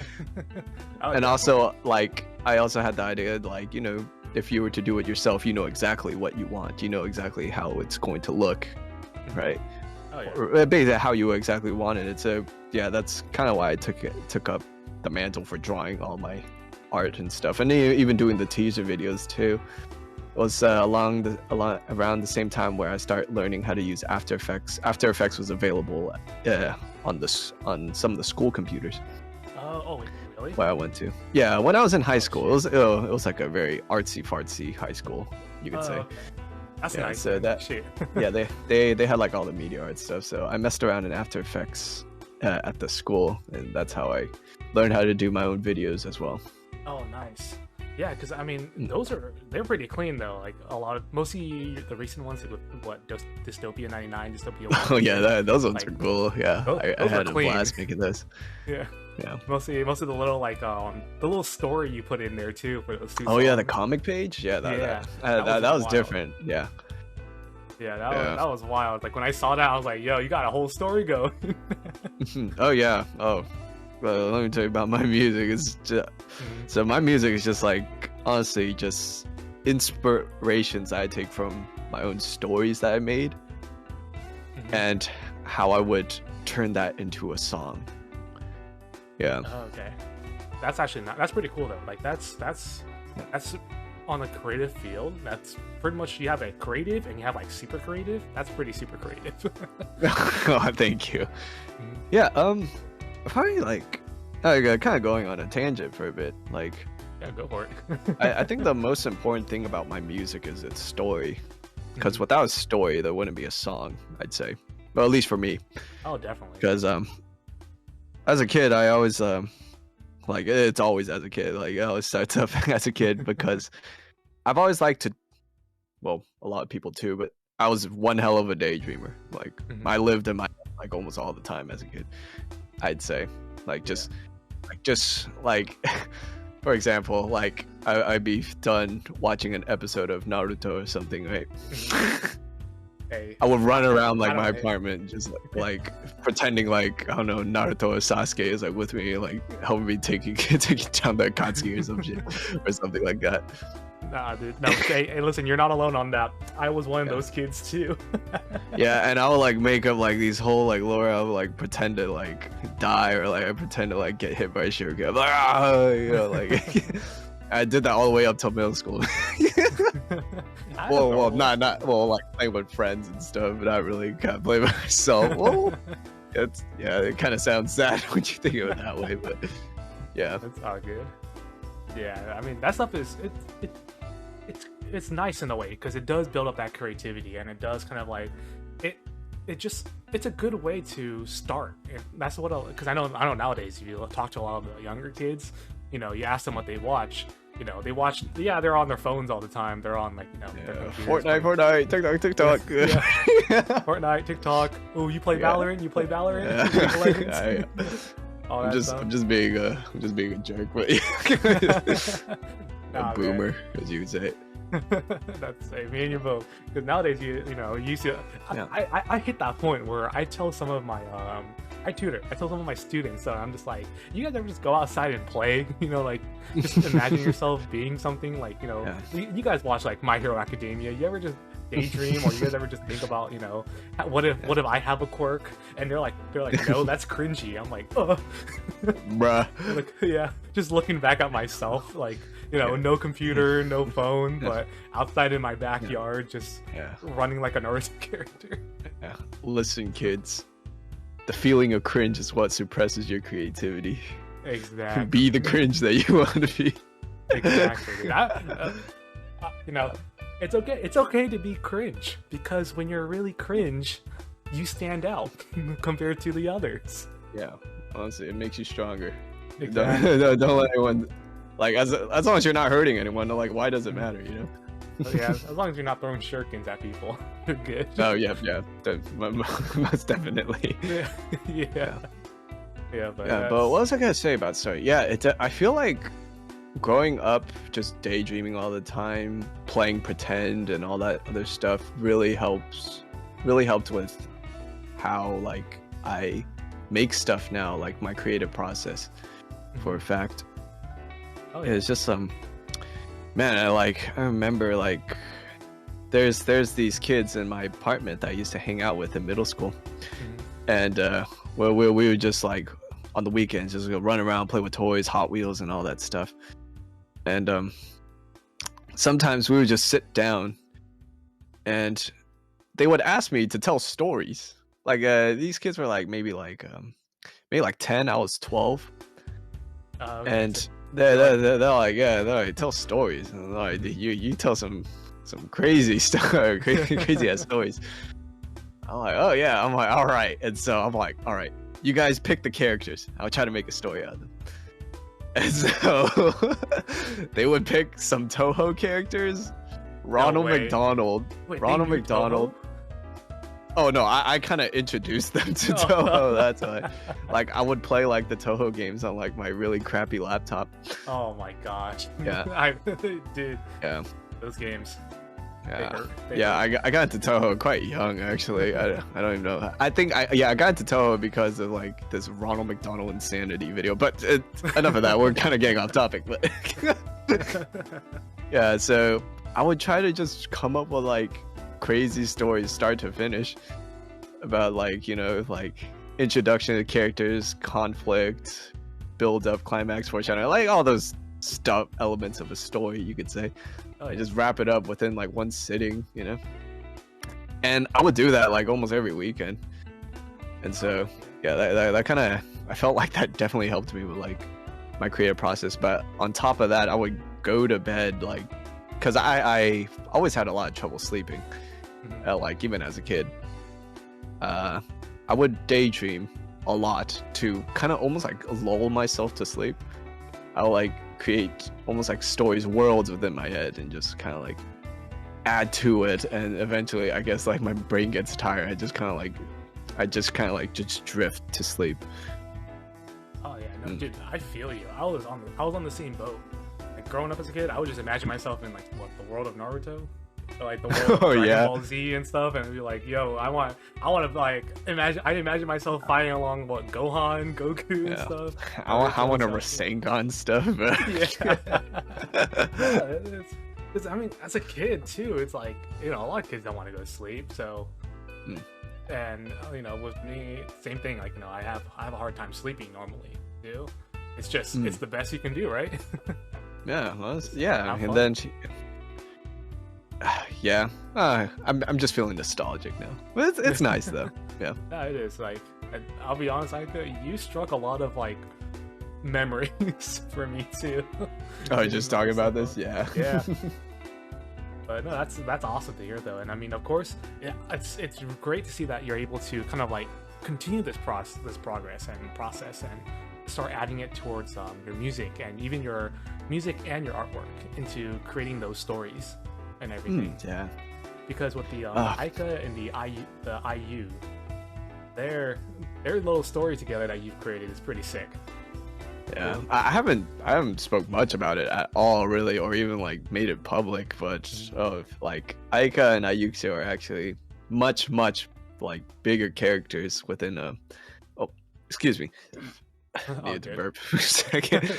And also, like, I also had the idea, like, you know, if you were to do it yourself, you know exactly what you want. You know exactly how it's going to look, right? Or basically how you exactly wanted it. So yeah, that's kind of why I took up the mantle for drawing all my art and stuff, and even doing the teaser videos too. It was around the same time where I started learning how to use After Effects. After Effects was available on some of the school computers. Oh, really? Where I went to. Yeah, when I was in high school, it was like a very artsy fartsy high school, you could say. Okay. That's nice. So that shit. Yeah, they had like all the media art stuff. So I messed around in After Effects at the school, and that's how I learned how to do my own videos as well. Oh, nice. Yeah, because I mean, they're pretty clean though. Like mostly the recent ones, like with Dystopia 99, Dystopia 1. Oh yeah, those ones are cool. Yeah, I had a clean. blast making this. Yeah. Mostly the little the little story you put in there too for those two. Oh yeah, the comic page. Yeah, that was different. Yeah. Yeah, that was wild. Like when I saw that, I was like, "Yo, you got a whole story going." Oh yeah. Oh. Well, let me tell you about my music. So my music is just like, honestly, just inspirations I take from my own stories that I made, and how I would turn that into a song. Yeah. Oh, okay. That's actually not. That's pretty cool though. Like that's on the creative field. That's pretty much, you have a creative and you have like super creative. That's pretty super creative. Oh, thank you. Yeah. Probably like kind of going on a tangent for a bit. Like, yeah, go for it. I think the most important thing about my music is its story. Because without a story, there wouldn't be a song, I'd say. Well, at least for me. Oh, definitely. Because as a kid, I always like, it's always as a kid. Like, it always starts up as a kid because I've always liked to. Well, a lot of people too, but I was one hell of a daydreamer. Like, I lived in my like almost all the time as a kid, I'd say. Like, just for example, like I'd be done watching an episode of Naruto or something, right? Hey, I would run around like my apartment, just like pretending like, I don't know, Naruto or Sasuke is like with me, like helping me taking down the Akatsuki or some shit or something like that. Nah, dude. No, hey, listen, you're not alone on that. I was one of those kids too. Yeah, and I would like make up like these whole like lore. I would like pretend to like die, or like I pretend to like get hit by a shuriken. I'm like, you know, like I did that all the way up till middle well, like playing with friends and stuff, but not really kind of play by myself. Well, it kind of sounds sad when you think of it that way, but yeah, that's all good. Yeah, I mean that stuff is it's nice in a way because it does build up that creativity, and it does kind of like it's a good way to start. And that's what, because I know nowadays if you talk to a lot of the younger kids, you know, you ask them what they watch. You know, they watch. Yeah, they're on their phones all the time. They're on like, you know, Fortnite, TikTok. Yeah. Fortnite, TikTok. Oh, you play Valorant? You play Valorant? I'm just being a jerk, but a boomer, as you would say. That's me and you both. Because nowadays, you know, you see, I hit that point where I tell some of my I tutor. I tell some of my students, so I'm just like, you guys ever just go outside and play? You know, like just imagine yourself being something like, you know, you guys watch like My Hero Academia. You ever just daydream, or you guys ever just think about, you know, what if I have a quirk? And they're like, no, that's cringy. I'm like, oh, bruh. Like, yeah, just looking back at myself, like, you know, no computer, no phone, but outside in my backyard, just running like a Naruto character. Yeah. Listen, kids. The feeling of cringe is what suppresses your creativity. Exactly. Be the cringe that you want to be. Exactly. You know, it's okay. It's okay to be cringe, because when you're really cringe, you stand out compared to the others. Yeah, honestly, it makes you stronger. Exactly. Don't let anyone, like, as long as you're not hurting anyone, like, why does it matter, you know? Yeah, as long as you're not throwing shurikens at people, you're good. Oh yeah, most definitely. Yeah. But what was I gonna say about story? Yeah, I feel like growing up just daydreaming all the time, playing pretend and all that other stuff really helped with how like I make stuff now, like my creative process. For a fact, it's just man, I remember like there's these kids in my apartment that I used to hang out with in middle school, and we would just like on the weekends just go run around, play with toys, Hot Wheels, and all that stuff. And sometimes we would just sit down, and they would ask me to tell stories. Like these kids were like maybe like 10. I was 12, and they're like, tell stories. And like, you tell some crazy stuff, crazy ass stories. I'm like, oh yeah. I'm like, all right. And so I'm like, all right, you guys pick the characters. I'll try to make a story out of them. And so they would pick some Toho characters. Ronald McDonald. Wait, Ronald McDonald. Oh no, I kind of introduced them to Toho. That's why. Like, I would play like the Toho games on like my really crappy laptop. Oh my gosh. Yeah. I did. Yeah. Those games. Yeah. I got into Toho quite young, actually. I don't even know. I think I got into Toho because of like this Ronald McDonald insanity video. But enough of that. We're kind of getting off topic. But yeah, so I would try to just come up with like crazy stories, start to finish, about like, you know, like introduction to characters, conflict, build up, climax, foreshadowing, like all those stuff elements of a story, you could say. Oh, yeah. Just wrap it up within like one sitting, you know. And I would do that like almost every weekend. And so yeah, that kind of, I felt like that definitely helped me with like my creative process. But on top of that, I would go to bed like, because I always had a lot of trouble sleeping, like even as a kid. I would daydream a lot to kind of almost like lull myself to sleep. I would like create almost like stories, worlds within my head, and just kind of like add to it. And eventually, I guess like my brain gets tired. I just kind of like just drift to sleep. Oh yeah, no, dude, I feel you. I was on the same boat. Like growing up as a kid, I would just imagine myself in like the world of Naruto, or like the world of Dragon Ball Z and stuff, and be like, yo, I want to like imagine myself fighting along Gohan, Goku and stuff. I want a Rasengan stuff. It's, I mean, as a kid too, it's like, you know, a lot of kids don't want to go to sleep, so. And you know, with me, same thing. Like, you know, I have a hard time sleeping normally too. It's just it's the best you can do, right? Yeah, well, yeah, and then I'm just feeling nostalgic now. But it's nice though. Yeah. Yeah, it is. Like, I'll be honest, you struck a lot of like memories for me too. Oh, just talking about this, yeah. Yeah. But no, that's awesome to hear though. And I mean, of course, yeah, it's great to see that you're able to kind of like continue this progress and process and start adding it towards your music and even your music and your artwork into creating those stories and everything. Yeah. Because with the AIKA and the IU, their little story together that you've created is pretty sick. Yeah, I haven't spoke much about it at all, really, or even like made it public. But like Aika and Ayuxio are actually much like bigger characters within a. Oh, excuse me. I needed to burp for a second.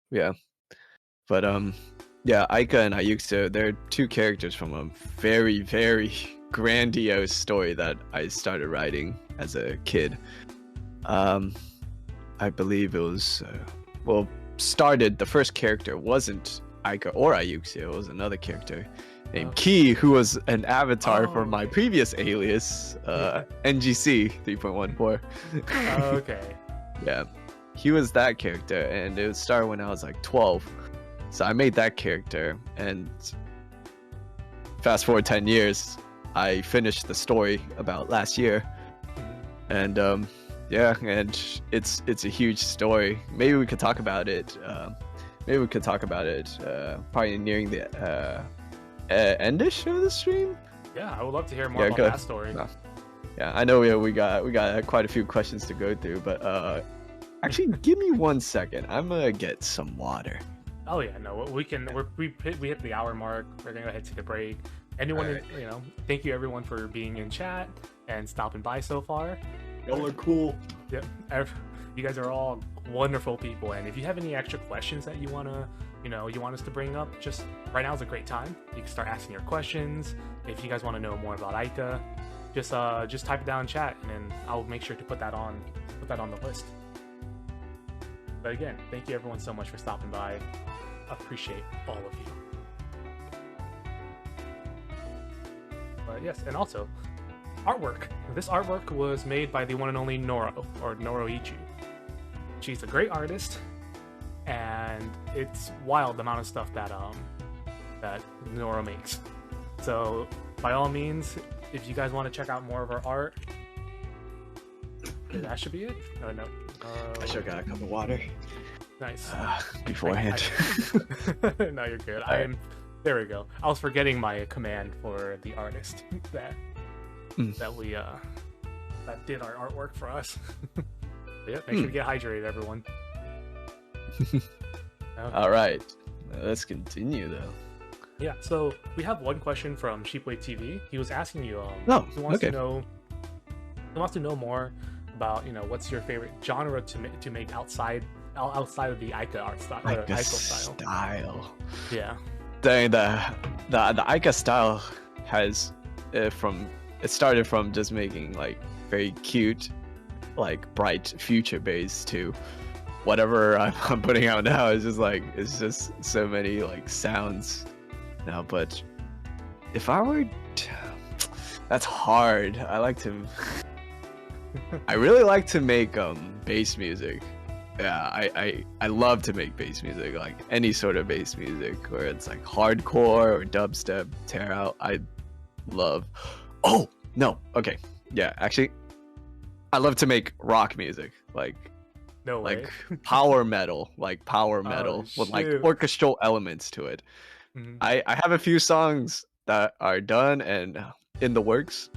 Yeah. But yeah, Aika and Ayuxio, they're two characters from a very grandiose story that I started writing as a kid. I believe it was, the first character wasn't Aika or Ayuxio, it was another character named Ki, who was an avatar for my previous alias, NGC 3.14. Okay. Yeah, he was that character, and it started when I was like 12. So I made that character, and fast forward 10 years, I finished the story about last year, and yeah, and it's a huge story. Maybe we could talk about it. Probably nearing the endish of the stream. Yeah, I would love to hear more about that story. Yeah, I know we got quite a few questions to go through, but actually, give me 1 second. I'm gonna get some water. Oh yeah, no, we hit the hour mark. We're gonna go ahead and take a break. Anyone, you know, thank you everyone for being in chat and stopping by so far. Y'all are cool. Yep, you guys are all wonderful people, and if you have any extra questions that you want us to bring up, just right now is a great time. You can start asking your questions. If you guys want to know more about Aika, just type it down in chat, and then I'll make sure to put that on the list. But again, thank you everyone so much for stopping by. Appreciate all of you. But yes, and also artwork. This artwork was made by the one and only Noro, or Noroichi. She's a great artist, and it's wild the amount of stuff that Noro makes. So by all means, if you guys want to check out more of her art, that should be it. Oh no. I sure got a cup of water. Nice. Beforehand. No, you're good. There we go. I was forgetting my command for the artist that did our artwork for us. Yeah, make sure to get hydrated, everyone. Okay. All right, let's continue though. Yeah, so we have one question from Sheepwave TV. He was asking you, he wants to know more about, what's your favorite genre to make outside of the Aika art style. Like the style. Yeah. Dang, the AIKA style has it started from just making like very cute, like bright future bass to whatever I'm putting out now. Is just like it's just so many like sounds now. But if I were that's hard. I really like to make bass music. Yeah, I love to make bass music, like any sort of bass music, where it's like hardcore or dubstep, tear out. I love. Oh no, okay, yeah, actually, I love to make rock music, like No way. power metal, with like orchestral elements to it. Mhm. I have a few songs that are done and in the works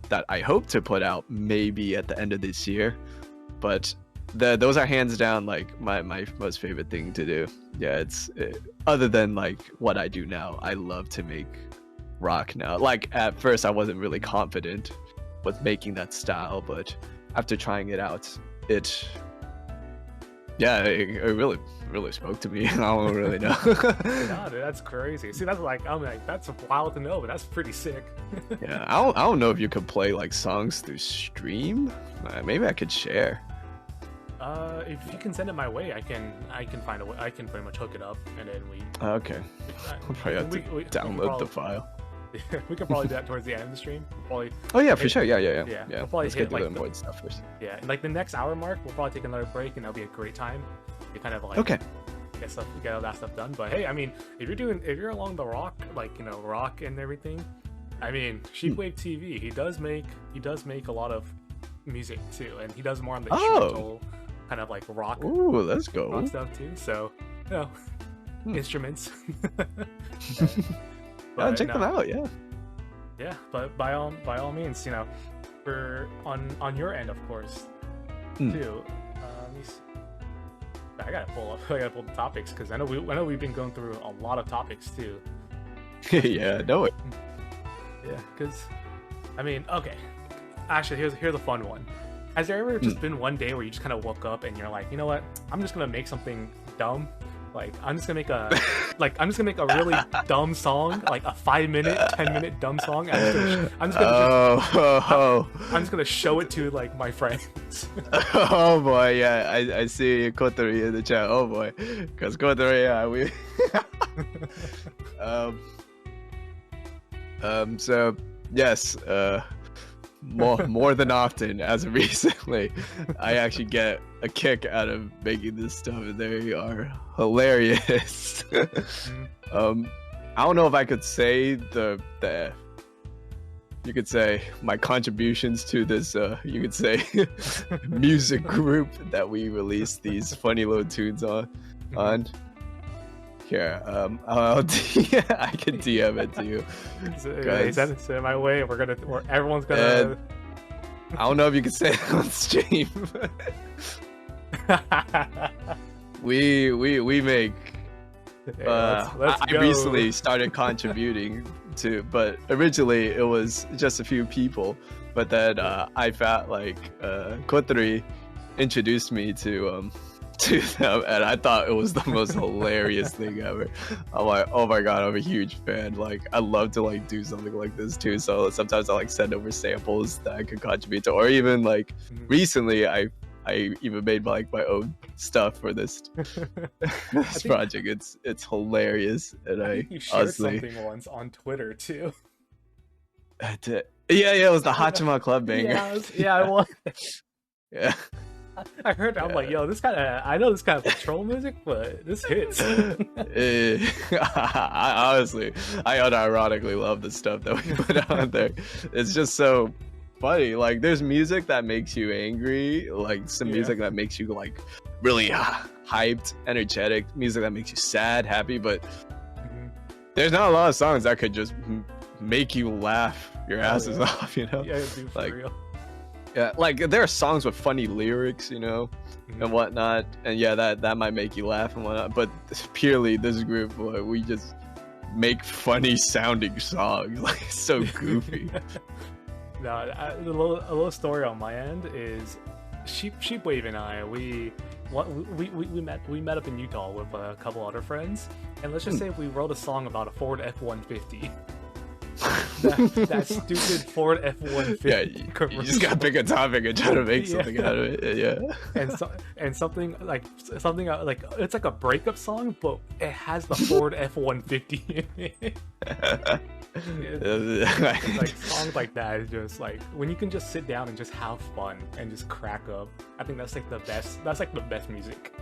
that I hope to put out maybe at the end of this year, but those are hands down like my most favorite thing to do. Yeah, other than like what I do now, I love to make rock now. Like at first I wasn't really confident with making that style, but after trying it out, it really spoke to me. I don't really know. No, dude, that's crazy. See, that's like, I'm like, that's wild to know, but that's pretty sick. Yeah, I don't know if you could play like songs through stream. Maybe I could share. If you can send it my way, I can find a way. I can pretty much hook it up, and then we. Okay. I'll probably have to download the file. We could probably do that towards the end of the stream. We'll oh yeah, for sure. Yeah. We'll probably Let's hit get to like the important stuff first. Yeah, and like the next hour mark, we'll probably take another break, and that'll be a great time to kind of like okay. Get all that stuff done. But hey, I mean, if you're along the rock, like rock and everything, I mean, Sheepwave TV, he does make a lot of music too, and he does more on the instrumental kind of like rock. Ooh, let's go. Rock stuff too. So, instruments. But, check them out. Yeah. Yeah, but by all means, for on your end, of course, too. I gotta pull the topics because I know we've been going through a lot of topics too. Yeah, know it. Yeah, because I mean, okay. Actually, here's a fun one. Has there ever just been one day where you just kind of woke up and you're like, you know what? I'm just gonna make something dumb. Like I'm just gonna make a really dumb song, like a 5-minute, 10-minute dumb song. I'm just gonna show it to like my friends. Oh boy, yeah, I see Kotori in the chat. Oh boy, because Kotori, yeah, we. So yes, more than often as of recently, I actually get a kick out of making this stuff, and they are hilarious. I don't know if I could say you could say my contributions to this you could say music group that we release these funny little tunes on. Here, I can DM it to you. Send it my way. Everyone's gonna. I don't know if you can say it on stream. we make. I recently started contributing to, but originally it was just a few people. But then I felt like Kotori introduced me to them, and I thought it was the most hilarious thing ever. I'm like, oh my god, I'm a huge fan. Like, I love to like do something like this too. So sometimes I like send over samples that I could contribute to, or even like recently I even made like my own stuff for this project. It's hilarious, and I you shared something once on Twitter too. I did. Yeah, it was the Hachima Club banger. Yeah, I was. Yeah. I heard. I'm like, yo, I know this kind of patrol music, but this hits. I honestly, I unironically love the stuff that we put on there. It's just so funny. Like, there's music that makes you angry, like some music that makes you like really hyped, energetic, music that makes you sad, happy, but there's not a lot of songs that could just make you laugh your asses off, Yeah, dude, for real. Yeah, like there are songs with funny lyrics, and whatnot, and yeah, that might make you laugh and whatnot. But purely this group, we just make funny sounding songs, like it's so goofy. No, a little story on my end is Sheepwave and I we what we met up in Utah with a couple other friends, and let's just say if we wrote a song about a Ford F-150. that stupid Ford F-150. Yeah, you just gotta pick a topic and try to make something out of it. Yeah. And something like it's like a breakup song, but it has the Ford F-150 in it. It's like songs like that is just like when you can just sit down and just have fun and just crack up. I think that's like the best. That's like the best music.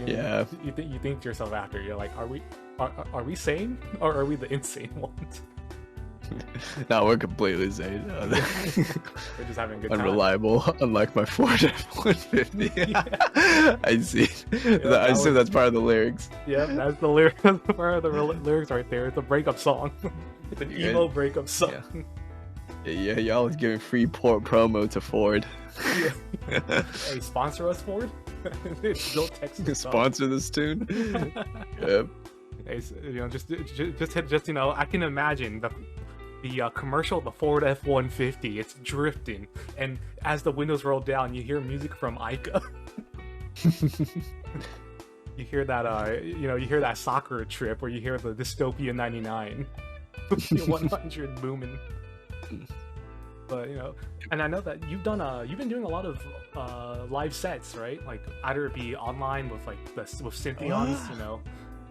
Yeah. You think to yourself after, you're like, are we sane or are we the insane ones? No, we're completely sane. We're just having a good time. Unreliable, unlike my Ford F-150. Yeah. I see. Yeah, I assume that's part of the lyrics. Yeah, that's the lyrics. That's part of the lyrics right there. It's a breakup song. It's an emo breakup song. Yeah, y'all is giving free promo to Ford. Yeah. Hey, sponsor us, Ford. Don't text us. Sponsor this tune. Yep. Hey, just I can imagine the commercial, the Ford F-150. It's drifting, and as the windows roll down, you hear music from AIKA. You hear that, you hear that soccer trip, where you hear the Dystopia 99, 100 booming. But and I know that you've been doing a lot of live sets, right? Like either it be online with with Synthion's,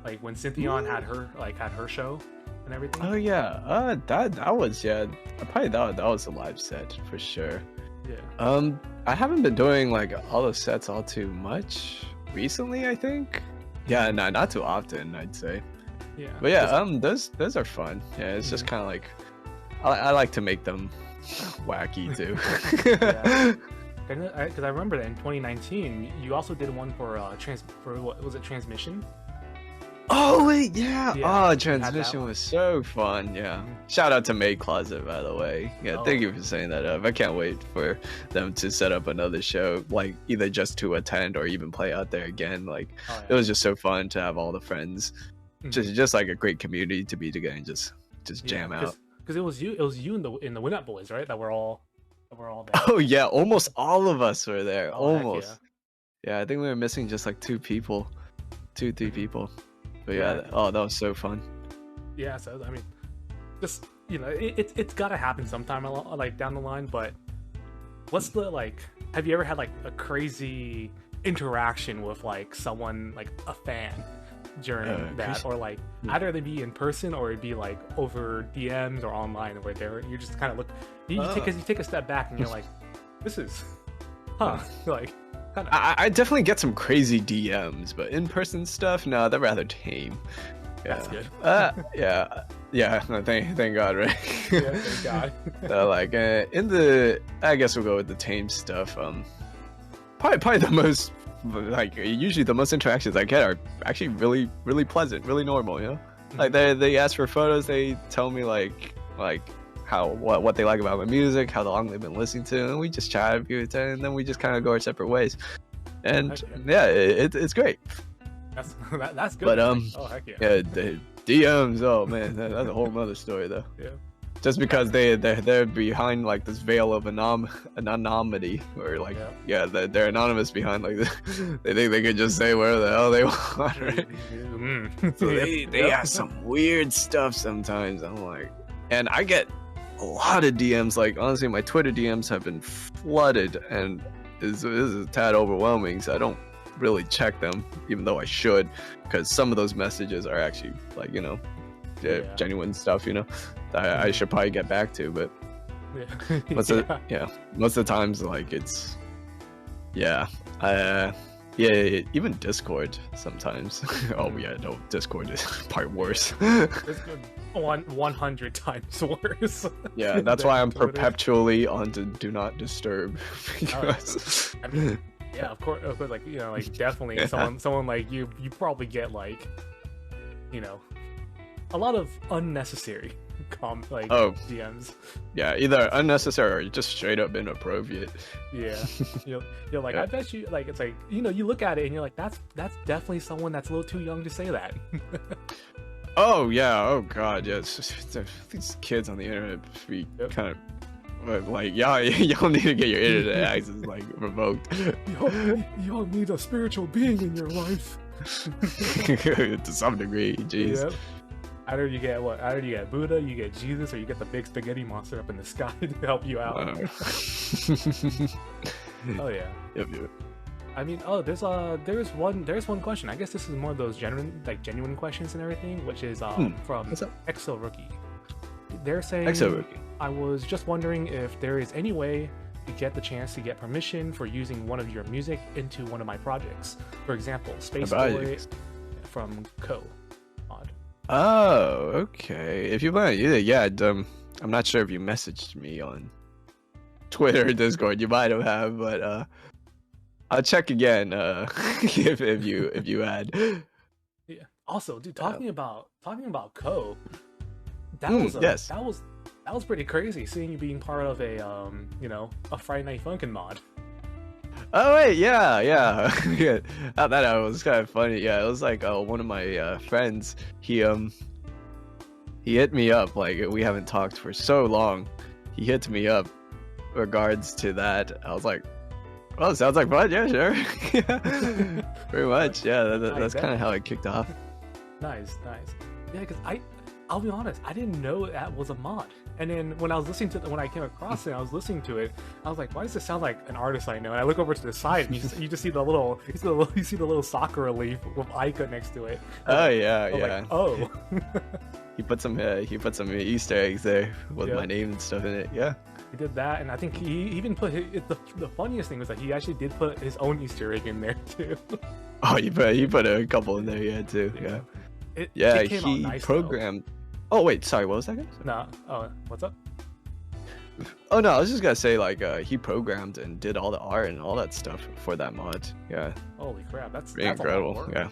like when Syntheon had her show and everything. Oh yeah, that was probably that was a live set for sure. Yeah. I haven't been doing like all the sets all too much recently. I think. Yeah, no, not too often. I'd say. Yeah. But yeah, those are fun. Yeah, it's just kind of like I like to make them wacky too. Yeah. Because I remember that in 2019, you also did one for what was it, Transmission? Oh wait, yeah. Yeah, Oh, Transmission was so fun. Yeah. Shout out to Maid Closet, by the way. Yeah, thank you for saying that up. I can't wait for them to set up another show, like either just to attend or even play out there again. Like it was just so fun to have all the friends. Just like a great community to be together and just jam out. Because it was you in the Win Up Boys, right? That were all there. Oh yeah, almost all of us were there. Oh, almost. Yeah, I think we were missing just like 3 people. But yeah, that was so fun. Yeah, so I mean, just it's gotta happen sometime, like down the line. But what's the have you ever had like a crazy interaction with like someone, like a fan, during that, or like either they be in person or it'd be like over DMs or online, where you just kind of look, you take a step back and you're like, this is like. I definitely get some crazy DMs, but in-person stuff, no, they're rather tame. Yeah. That's good. Yeah. No, thank God, right? Yeah, thank God. I guess we'll go with the tame stuff. Probably the most, usually the most interactions I get are actually really, really pleasant, really normal. Like they ask for photos, they tell me like what they like about my music, how long they've been listening to, and we just chat a few times, and then we just kind of go our separate ways. And it's great. That's good. But heck yeah. Yeah, the DMs. Oh man, that's a whole nother story though. Yeah. Just because they're behind like this veil of anonymity, or like they're anonymous behind like this. They think they can just say whatever the hell they want, right? So they ask some weird stuff sometimes. I'm like, and I get a lot of DMs. Like honestly, my Twitter DMs have been flooded, and this is a tad overwhelming. So I don't really check them, even though I should, because some of those messages are actually like genuine stuff. I should probably get back to, but most of the times like it's even Discord sometimes. Oh yeah, no, Discord is probably worse. 100 times worse. Yeah, that's why I'm perpetually on to do not disturb, because I mean, yeah, of course, like definitely someone like you probably get like a lot of unnecessary DMs. Yeah, either unnecessary or just straight up inappropriate. Yeah. You're like, I bet you, like, it's like, you look at it and you're like, that's definitely someone that's a little too young to say that. Oh yeah, oh god, yeah. These kids on the internet be kind of like y'all need to get your internet access like revoked. Y'all need a spiritual being in your life. To some degree, jeez. Yep. Either you get what? Either you get Buddha, you get Jesus, or you get the big spaghetti monster up in the sky to help you out. Oh yeah. Yep. I mean, there's one question. I guess this is more of those genuine questions and everything, which is from Exo Rookie. They're saying, Exo Rookie, I was just wondering if there is any way to get the chance to get permission for using one of your music into one of my projects. For example, Space Boy from Co. Mod. Oh, okay. If you want to use it, yeah. I'm not sure if you messaged me on Twitter or Discord. You might have, but I'll check again. If you had. Yeah. Also, dude, talking about Co. That was pretty crazy. Seeing you being part of a a Friday Night Funkin' mod. Oh wait, yeah. Yeah, that was kind of funny. Yeah, it was like one of my friends. He hit me up. Like, we haven't talked for so long. He hit me up regards to that. I was like, well, it sounds like fun. Yeah, sure. Yeah, pretty much. Yeah, that's kind of how it kicked off. Nice. Yeah, because I'll be honest, I didn't know that was a mod. And then when I was listening when I came across it, I was listening to it. I was like, why does this sound like an artist I know? And I look over to the side, and you just see the little soccer relief with Ika next to it. Oh yeah. Like, oh. He put some Easter eggs there with my name and stuff in it. Yeah. He did that, and I think he even put the funniest thing was that he actually did put his own Easter egg in there too. Oh, he put a couple in there, too. Yeah. It came out nice, programmed. Though. Oh wait, sorry, what was that? No. Oh, what's up? Oh no, I was just gonna say, like, he programmed and did all the art and all that stuff for that mod. Yeah. Holy crap, that's pretty incredible. Yeah.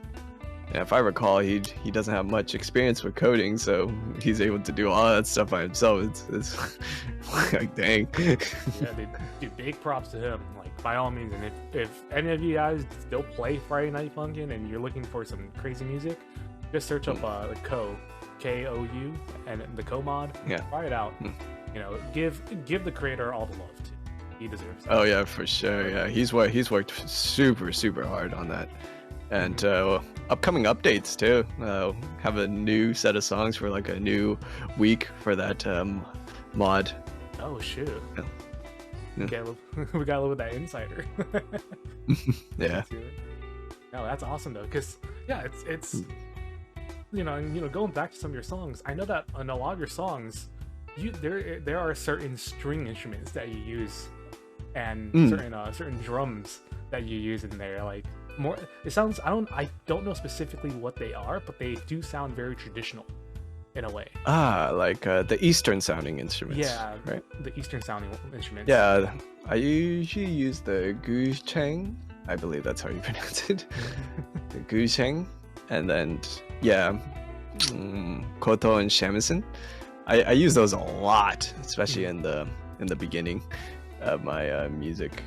Yeah, if I recall, he doesn't have much experience with coding, so he's able to do all that stuff by himself. It's like, dang. Yeah, dude, big props to him. Like, by all means, and if any of you guys still play Friday Night Funkin' and you're looking for some crazy music, just search up the K-O-U, and the Co mod. Yeah. Try it out. Give the creator all the love too. He deserves it. Oh yeah, for sure. Yeah, he's worked super hard on that. And upcoming updates too. Have a new set of songs for like a new week for that mod. Oh shoot. Yeah. We gotta live with that insider. Yeah. No, that's awesome though, because it's going back to some of your songs. I know that on a lot of your songs, there are certain string instruments that you use, and certain drums that you use in there. Like, more, it sounds, I don't know specifically what they are, but they do sound very traditional in a way. Like the Eastern sounding instruments. Yeah, right. The Eastern sounding instruments. Yeah, I usually use the gucheng. I believe that's how you pronounce it. The gucheng, and then koto and shamisen. I use those a lot, especially in the beginning of my music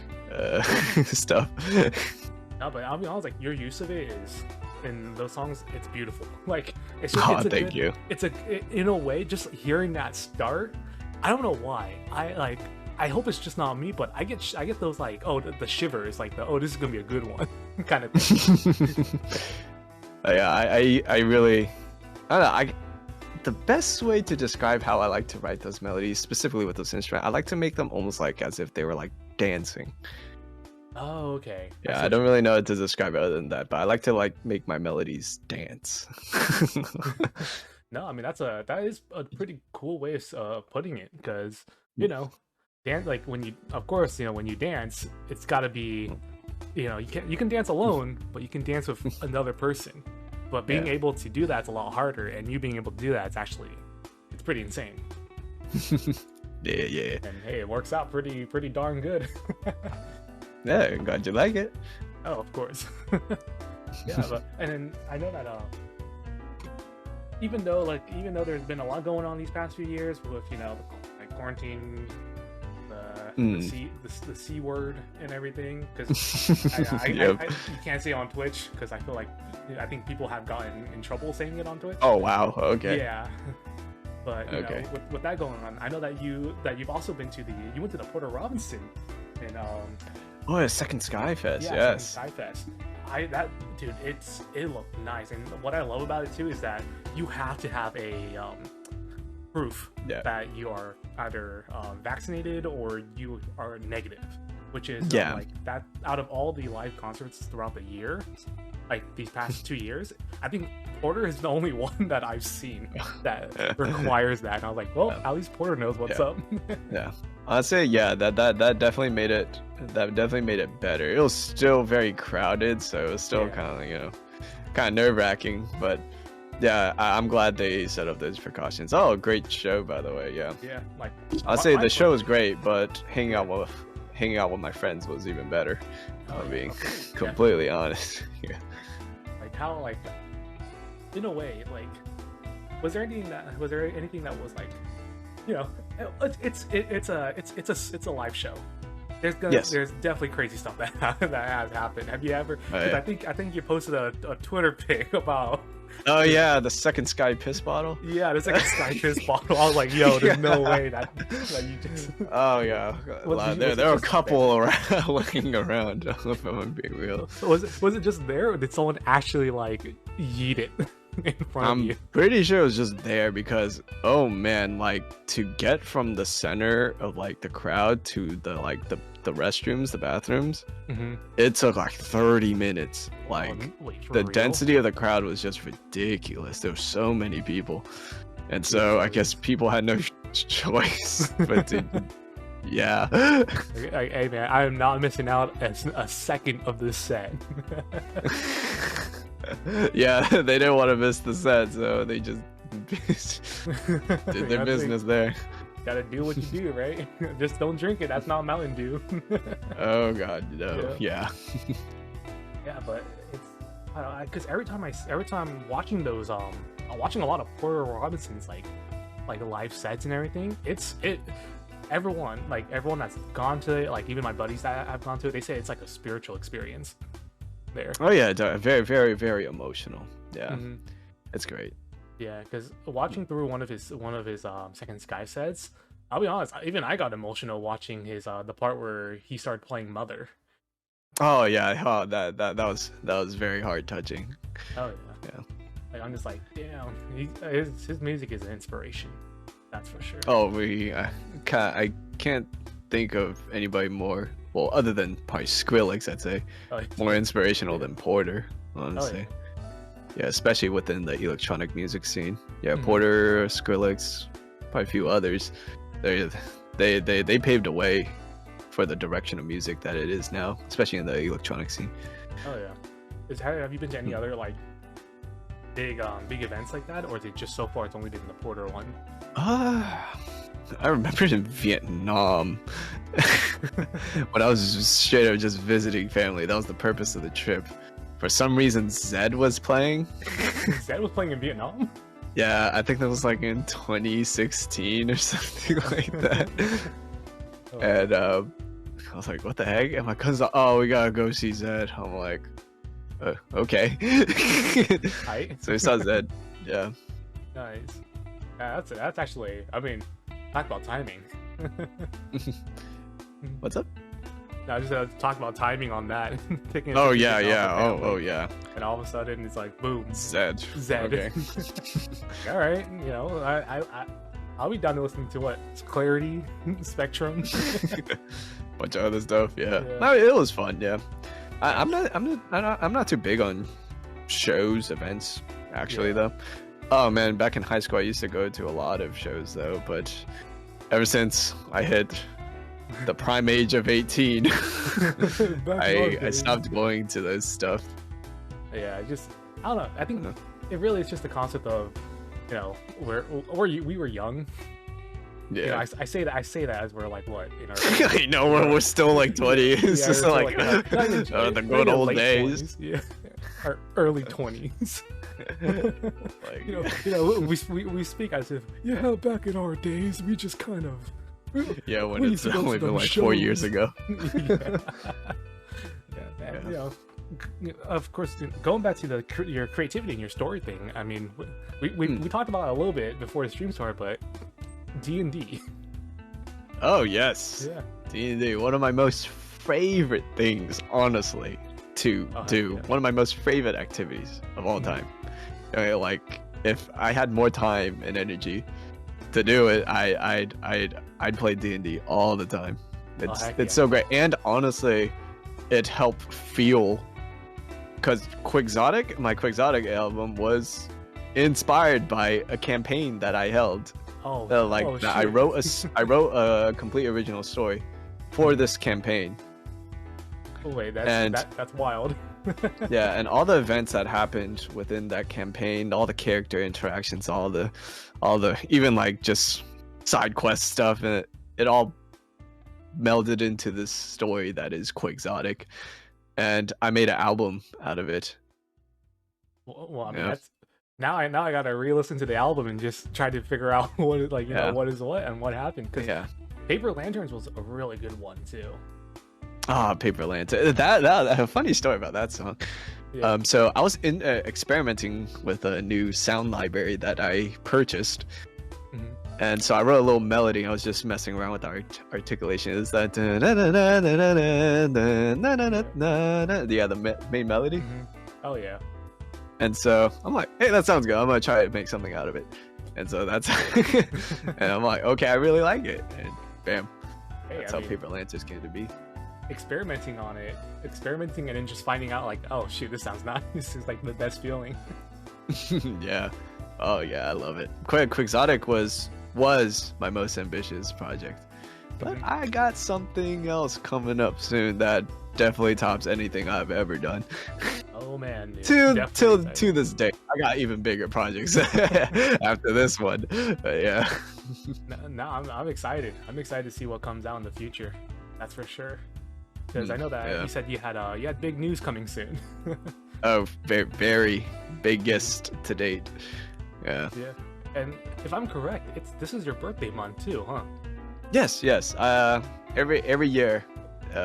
stuff. No, but I'll be honest, like, your use of it is, in those songs, it's beautiful. Like, thank you. In a way, just hearing that start, I don't know why. I hope it's just not me, but I get those, like, the shivers, like this is gonna be a good one kind of thing. Yeah, I really, I don't know. The best way to describe how I like to write those melodies, specifically with those instruments, I like to make them almost like as if they were like dancing. Oh, okay. Yeah, I don't really know how to describe it other than that, but I like to like make my melodies dance. No, I mean that is a pretty cool way of putting it, because dance, like, when you dance, it's got to be, you can dance alone, but you can dance with another person. But being able to do that's a lot harder, and you being able to do that, it's pretty insane. Yeah. And hey, it works out pretty darn good. Yeah, glad you like it. Oh, of course. Yeah, and then I know that even though there's been a lot going on these past few years with like quarantine, the C word and everything, because you can't say it on Twitch, because I think people have gotten in trouble saying it on Twitch. Oh wow, okay. Yeah. But you know, with that going on, I know that you've also been to you went to the Porter Robinson, and oh, a Second Sky Fest. yeah, Yes. Sky Fest. Dude, it looked nice, and what I love about it too is that you have to have a proof that you are either vaccinated or you are negative, which is like that. Out of all the live concerts throughout the year, like these past 2 years, I think Porter is the only one that I've seen that requires that. And I was like, well, at least Porter knows what's up. Yeah, I'd say that definitely made it. That definitely made it better. It was still very crowded, so it was still kind of kind of nerve-wracking. But yeah, I'm glad they set up those precautions. Oh, great show, by the way. Yeah. Yeah, like I'd say the show was great, but hanging out with my friends was even better. I'm being completely honest. Yeah. Like how, like, in a way, like, was there anything that was like, you know, it's a live show. There's definitely crazy stuff that has happened. Have you ever? I think you posted a Twitter pic about. Oh yeah, the Second Sky piss bottle. Yeah, the Second Sky piss bottle. I was like, yo, there's no way that you just. Oh yeah, there were a couple around looking around. If I'm being real. Was it just there, or did someone actually like yeet it in front of you? I'm pretty sure it was just there because, oh man, like to get from the center of like the crowd to the restrooms, the bathrooms, it took like 30 minutes. Like the density of the crowd was just ridiculous. There were so many people, and so I guess people had no choice but to. Yeah. Hey man, I am not missing out a second of this set. Yeah, they didn't want to miss the set, so they just did their business there. Gotta do what you do, right? Just don't drink it. That's not Mountain Dew. Oh god, no. Yeah. Yeah, but it's because every time watching those I'm watching a lot of Porter Robinson's like live sets and everything. Everyone that's gone to it, like even my buddies that have gone to it, they say it's like a spiritual experience there. Oh yeah, very, very, very emotional. Yeah, it's great. Yeah, because watching through one of his Second Sky sets, I'll be honest, even I got emotional watching his the part where he started playing Mother. Oh yeah, that was very heart touching. Oh yeah. Like I'm just like, damn, his music is an inspiration. That's for sure. Oh, I can't think of anybody more. Well, other than probably Skrillex, I'd say more inspirational than Porter, honestly. Yeah, especially within the electronic music scene. Yeah, Porter, Skrillex, probably a few others. They paved a way for the direction of music that it is now, especially in the electronic scene. Oh yeah. Have you been to any other like big events like that, or is it just so far it's only been the Porter one? I remember in Vietnam when I was straight up just visiting family. That was the purpose of the trip. For some reason, Zed was playing. Zed was playing in Vietnam? Yeah, I think that was like in 2016 or something like that. And I was like, what the heck? And my cousin's like, oh, we gotta go see Zed. I'm like, okay. So we saw Zed. Yeah. Nice. Yeah, that's actually, I mean, talk about timing. What's up? No, I just talk about timing on that. Oh yeah. Oh yeah. And all of a sudden it's like boom. Zed. Okay. All right. You know, I'll be down to listening to what Clarity, Spectrum, bunch of other stuff. Yeah. No, it was fun. Yeah. I'm not too big on shows, events. Actually, though. Oh man, back in high school I used to go to a lot of shows though, but ever since I hit the prime age of 18, I stopped going to those stuff. Yeah, I don't know. I think it really is just the concept of, you know, we were young. Yeah, you know, I say that as we're like what in our I know we're still like 20. It's just like the good old days. 20s. Yeah, our early 20s. Like, you know, we speak as if back in our days we just kind of when it's only been like 4 years ago. Man, you know, of course, going back to your creativity and your story thing. I mean, we talked about it a little bit before the stream started, but D&D. Oh yes, Yeah. D&D, one of my most favorite things, honestly, to do. Yeah. One of my most favorite activities of all time. I mean, like, if I had more time and energy to do it, I'd play D&D all the time. It's so great, and honestly, it helped feel, because my Quixotic album was inspired by a campaign that I held. I wrote a complete original story for this campaign. Oh wait, that's wild. Yeah, and all the events that happened within that campaign, all the character interactions, all the even like just side quest stuff, and it all melded into this story that is Quixotic, and I made an album out of it. Well, I mean, that's now I gotta re-listen to the album and just try to figure out what what is what and what happened. Because Paper Lanterns was a really good one too. Paper Lantern. That a funny story about that song. Yeah. So I was experimenting with a new sound library that I purchased. And so I wrote a little melody. I was just messing around with our articulation. It's that the main melody. Oh yeah. And so I'm like, hey, that sounds good. I'm gonna try to make something out of it. And so that's and I'm like, okay, I really like it. And bam, that's how Paper Lanterns came to be. Experimenting and then just finding out like, oh shoot, this sounds nice. This is like the best feeling. Yeah. Oh yeah, I love it. Quixotic was my most ambitious project, but I got something else coming up soon that definitely tops anything I've ever done. Oh man, dude. to this day, I got even bigger projects after this one. But yeah. No, I'm excited. I'm excited to see what comes out in the future. That's for sure. Because I know that you said you had big news coming soon. Oh, very, very biggest to date. Yeah. Yeah. And if I'm correct, this is your birthday month too, huh? Yes. Every year,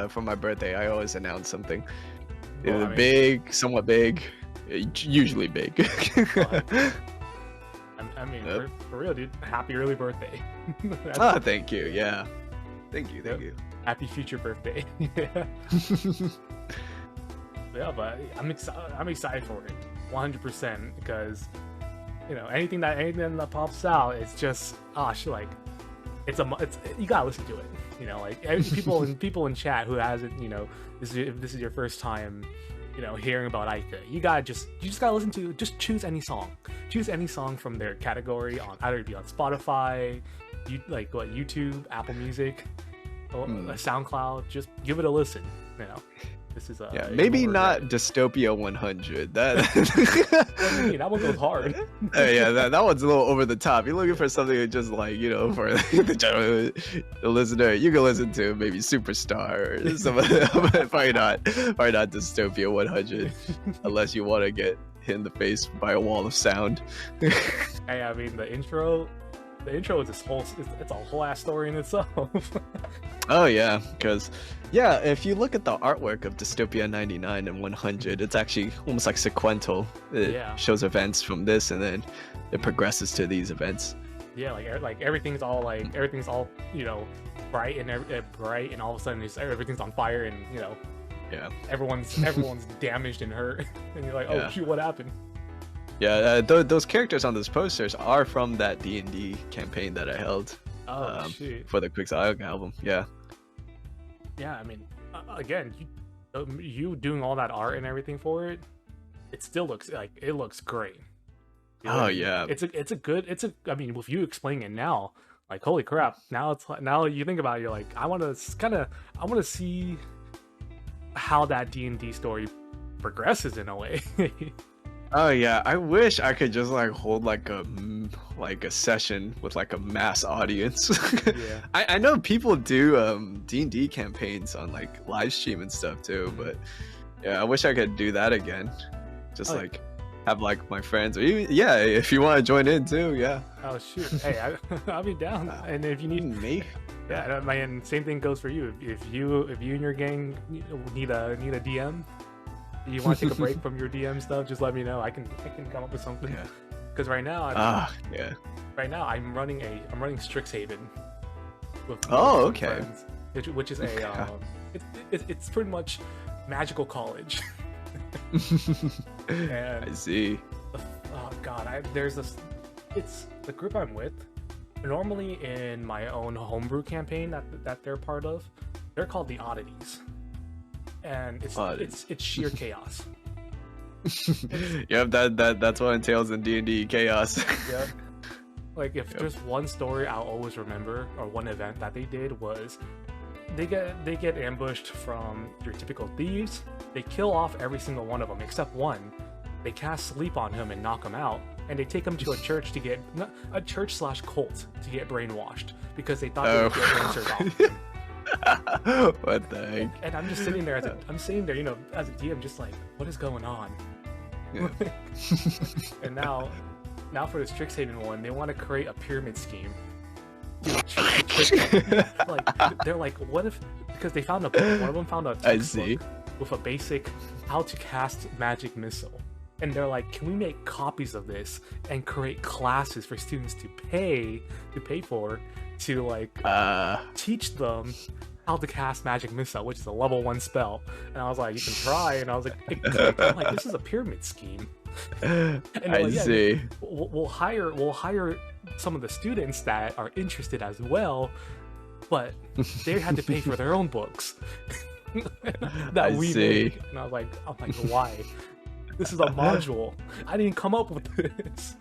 for my birthday, I always announce something. Big, somewhat big, usually big. I mean, for real, dude. Happy early birthday. Thank you. Yeah. Thank you. Happy future birthday. Yeah, but I'm excited for it, 100%, because anything that pops out, it's just like it's you gotta listen to it. Like people in chat who hasn't, if this is your first time, hearing about AIKA, you just gotta listen to, just choose any song from their category on either it be on Spotify, YouTube, Apple Music, or SoundCloud. Just give it a listen. This is maybe not Dystopia 100. That that one goes hard. That one's a little over the top. You're looking for something just like for the listener. You can listen to maybe Superstar or something. probably not Dystopia 100, unless you want to get hit in the face by a wall of sound. Hey, I mean the intro is it's a whole ass story in itself. Oh yeah, because if you look at the artwork of Dystopia 99 and 100, it's actually almost like sequential. It shows events from this and then it progresses to these events. Yeah, like everything's all bright and all of a sudden everything's on fire and everyone's damaged and hurt and you're like, oh shoot, what happened? Yeah, those characters on those posters are from that D&D campaign that I held for the Quixotic album. Yeah. Yeah, I mean, again, you doing all that art and everything for it, it still looks great. Oh yeah, I mean, with you explaining it now, like holy crap! Now you think about it, you're like, I want to see how that D&D story progresses in a way. Oh yeah, I wish I could just hold a session with a mass audience. Yeah. I know people do D&D campaigns on live stream and stuff too, but I wish I could do that again. Just have my friends, or even, if you want to join in too, Oh shoot, hey, I'll be down. And if you need me, man, same thing goes for you. If you and your gang need a DM, You want to take a break from your DM stuff? Just let me know. I can come up with something. Yeah. Because right now, right now I'm running Strixhaven. With okay. friends, which is a it's pretty much magical college. And I see. oh god, it's the group I'm with. Normally in my own homebrew campaign that they're part of, they're called the Oddities, and it's sheer chaos. Yep, that's what entails in D&D chaos. Yep. Like if there's one story I'll always remember, or one event that they did, was they get ambushed from your typical thieves. They kill off every single one of them except one. They cast sleep on him and knock him out, and they take him to a church /cult to get brainwashed because they thought they would get answers off. What the heck? And I'm just sitting there as a DM, just like, what is going on? Yeah. And now for the Strixhaven one, they want to create a pyramid scheme. Like they're like, what if, because they found a book, one of them found a textbook with a basic how to cast magic missile, and they're like, can we make copies of this and create classes for students to pay for to like teach them how to cast magic missile, which is a level 1 spell. And I was like, you can try. And I was like, this is a pyramid scheme. And I see. We'll hire some of the students that are interested as well, but they had to pay for their own books that we made. And I was like, why? This is a module. I didn't come up with this.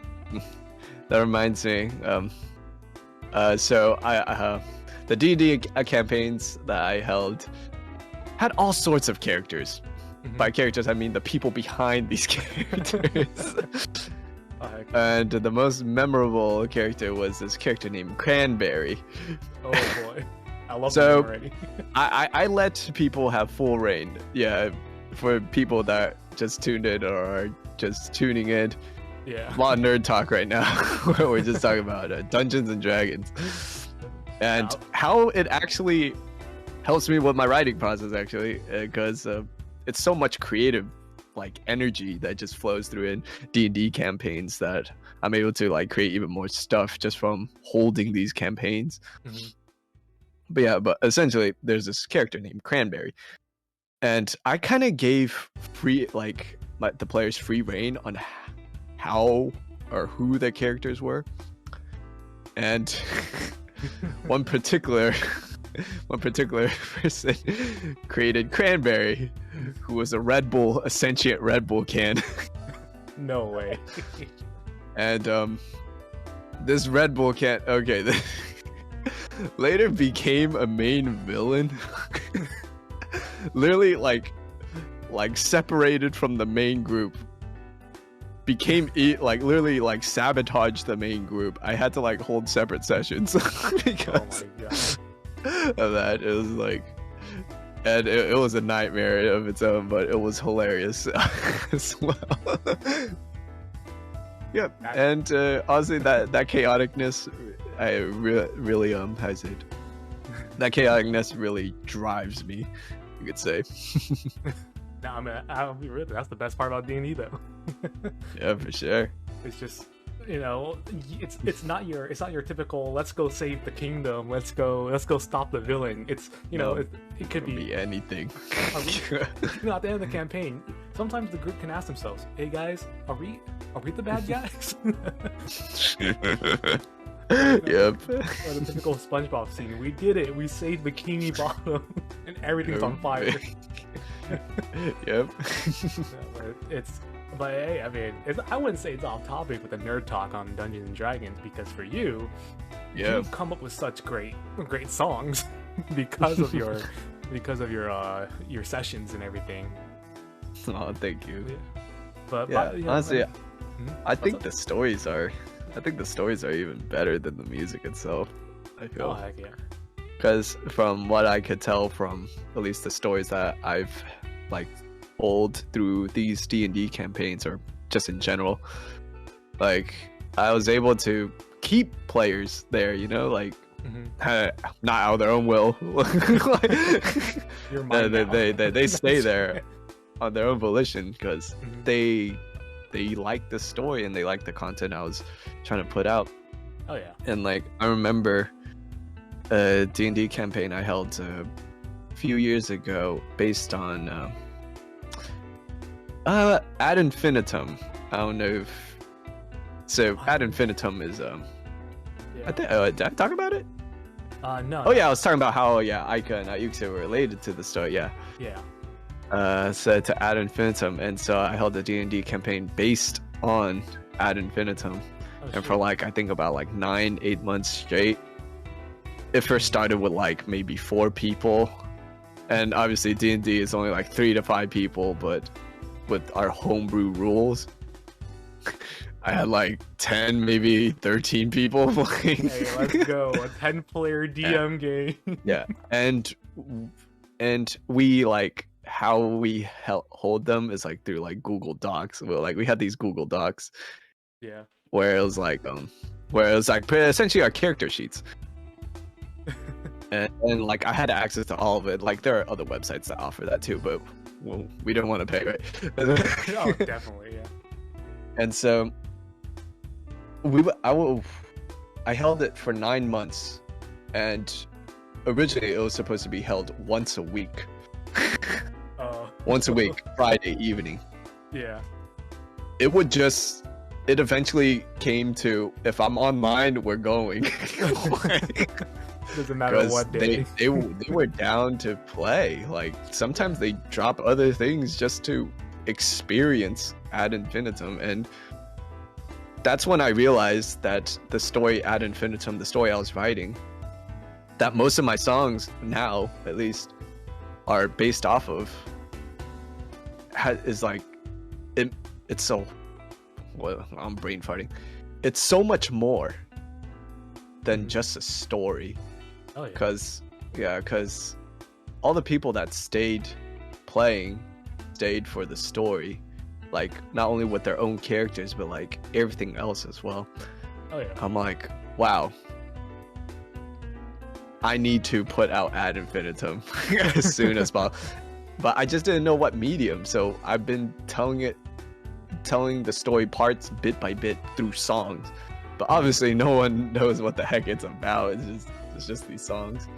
That reminds me. So I the D&D campaigns that I held had all sorts of characters. Mm-hmm. By characters, I mean the people behind these characters. And the most memorable character was this character named Cranberry. Oh boy, I love him already. I let people have full reign. Yeah, for people that just tuned in or are just tuning in. Yeah. A lot of nerd talk right now. We're just talking about Dungeons and Dragons. And how it actually helps me with my writing process, actually, because it's so much creative like energy that just flows through in D&D campaigns that I'm able to like create even more stuff just from holding these campaigns. Mm-hmm. But essentially there's this character named Cranberry, and I kind of gave the players free reign on how or who their characters were. And one particular person created Cranberry, who was a sentient Red Bull can. No way. And this Red Bull can later became a main villain. Literally like separated from the main group, became literally like sabotaged the main group. I had to like hold separate sessions because of that. It was like, and it was a nightmare of its own, but it was hilarious as well. Yep. And honestly, that chaoticness, I really that chaoticness really drives me, you could say. No, I'll be real. That's the best part about D&D, though. Yeah, for sure. It's just, it's not your typical let's go save the kingdom, let's go stop the villain. It's it could be anything. At the end of the campaign, sometimes the group can ask themselves, "Hey guys, are we the bad guys?" Yep. Or the typical SpongeBob scene. We did it. We saved Bikini Bottom, and everything's on fire. Yep. But hey, I mean, I wouldn't say it's off topic with the nerd talk on Dungeons and Dragons, because for you, you've come up with such great songs because of your sessions and everything. Oh, thank you. Yeah. But honestly, I think the stories are even better than the music itself. I feel. Oh heck yeah. Because from what I could tell from at least the stories that I've like told through these D&D campaigns, or just in general, like I was able to keep players there, like not out of their own will. They stay there. on their own volition because Mhm. they like the story and they like the content I was trying to put out. Oh yeah. And like I remember a D&D campaign I held a few years ago based on Ad Infinitum. I don't know if Ad Infinitum is Yeah. I think did I talk about it? No. Oh yeah, I was talking about how Aika and Ayuxa were related to the story. Yeah. So to Ad Infinitum, and so I held a D&D campaign based on Ad Infinitum, and for like I think about like 9-8 months straight. It first started with like maybe 4 people, and obviously D&D is only like 3 to 5 people, but with our homebrew rules, I had like 10, maybe 13 people playing. Hey, let's go. A 10-player DM game. Yeah, and we like how we hold them is like through like Google Docs. Well, like we had these Google Docs. Yeah. Where it was like essentially our character sheets. and like I had access to all of it. Like there are other websites that offer that too, but well, we don't want to pay, right? Oh, definitely, yeah. And so I held it for 9 months, and originally it was supposed to be held once a week. Once a week, Friday evening. Yeah. It eventually came to, if I'm online, we're going. Doesn't matter what day. They were down to play. Like sometimes they drop other things just to experience Ad Infinitum, and that's when I realized that the story Ad Infinitum, the story I was writing, that most of my songs now, at least, are based off of, is like, it's so, well, I'm brain farting. It's so much more than just a story. Oh yeah. Because all the people that stayed playing stayed for the story, like not only with their own characters but like everything else as well. Oh yeah. I'm like, wow, I need to put out Ad Infinitum as soon as possible. But I just didn't know what medium, so I've been telling the story parts bit by bit through songs. But obviously no one knows what the heck it's about. It's just these songs.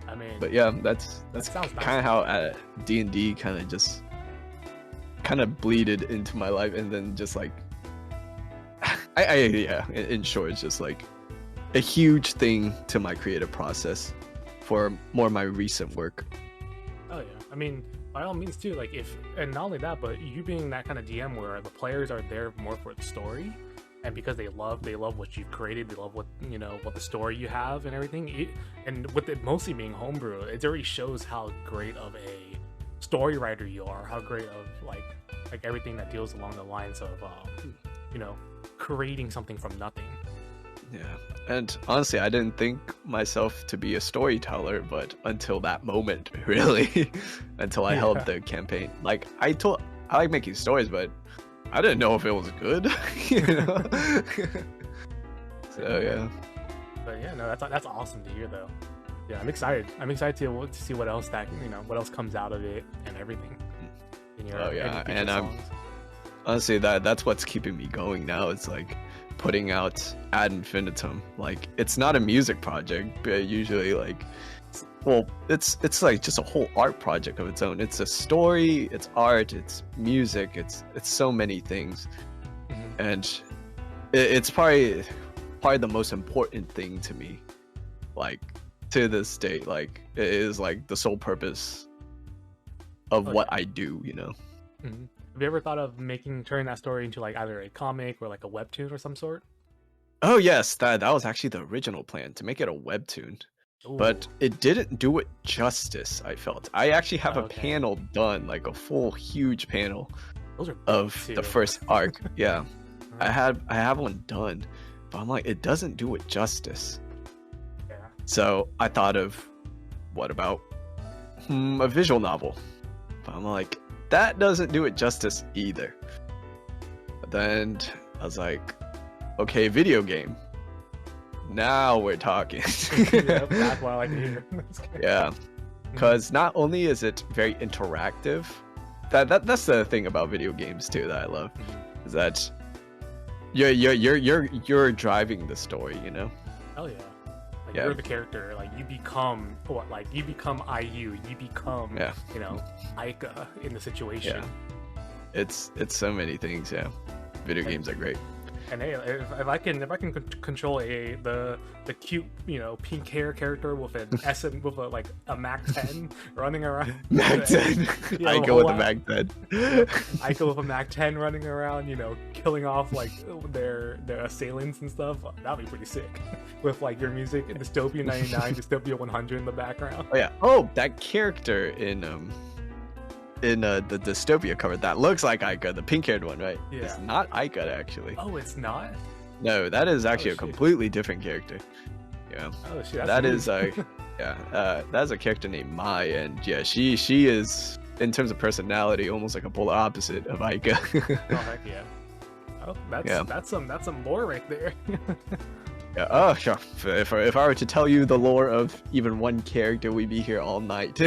I mean, but yeah, that's sounds kind of how D&D kind of just bleeded into my life, and then just like in short, it's just like a huge thing to my creative process for more of my recent work. Oh yeah, I mean, by all means too, like and not only that, but you being that kind of DM where the players are there more for the story, and because they love what you've created, they love what the story you have and everything, and with it mostly being homebrew, it already shows how great of a story writer you are, how great of like everything that deals along the lines of creating something from nothing. Yeah, and honestly, I didn't think myself to be a storyteller, but until that moment, really, until I held the campaign. Like I like making stories, but I didn't know if it was good, So yeah. But yeah, no, that's awesome to hear though. Yeah, I'm excited. I'm excited to see what else what else comes out of it and everything. And I'm honestly that's what's keeping me going now. It's like putting out Ad Infinitum. Like it's not a music project, but usually like, well, it's like just a whole art project of its own. It's a story, it's art, it's music, it's so many things. Mm-hmm. And it's probably the most important thing to me, like to this day. Like it is like the sole purpose of what I do, Mm-hmm. Have you ever thought of turning that story into like either a comic or like a webtoon or some sort? Oh yes, that was actually the original plan, to make it a webtoon. Ooh. But it didn't do it justice, I felt. I actually have a panel done, like a full huge panel of the first arc. Yeah. I have one done, but I'm like, it doesn't do it justice. Yeah. So I thought of, what about a visual novel? But I'm like, that doesn't do it justice either. But then I was like, okay, video game. Now we're talking. Yeah, that's what I like to hear. Yeah, because not only is it very interactive, that's the thing about video games too that I love, is that you're driving the story, you know. Hell yeah. Like you're the character, like you become what, like you become IU, you become you know, Aika in the situation. It's so many things. Video games are great. And hey, if I can control the cute, you know, pink hair character with an with a Mac 10 running around. Mac 10. I go with the Mac 10. I go with a Mac 10 running around, you know, killing off like their assailants and stuff. That'd be pretty sick. With like your music, Dystopia 99, Dystopia 100 in the background. Oh yeah. Oh, that character in the Dystopia cover that looks like Ika, the pink-haired one, right? Yeah. It's not Ika actually. Oh, it's not? No, that is actually a completely different character. Yeah. Oh shit. That is that's a character named Mai, and yeah, she is, in terms of personality, almost like a polar opposite of Ika. Oh heck yeah. Oh, that's some lore right there. Yeah, oh sure. If I were to tell you the lore of even one character, we'd be here all night.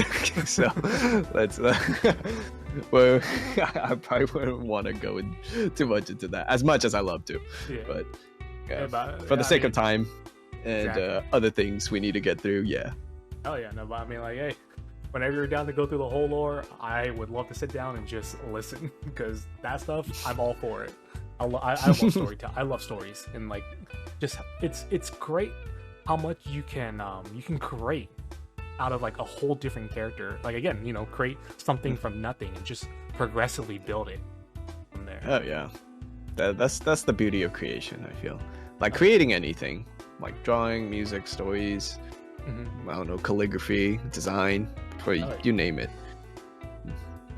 So let's. Well, I probably wouldn't want to go too much into that, as much as I love to. Yeah. But for the sake of time and other things we need to get through, Oh yeah, no, but I mean, like, hey, whenever you're down to go through the whole lore, I would love to sit down and just listen, because that stuff, I'm all for it. I love storytelling. I love stories, and like, just it's great how much you can create out of like a whole different character. Like again, you know, create something from nothing and just progressively build it from there. Oh yeah, that's the beauty of creation. I feel like creating anything, like drawing, music, stories. I don't know, calligraphy, design, you name it.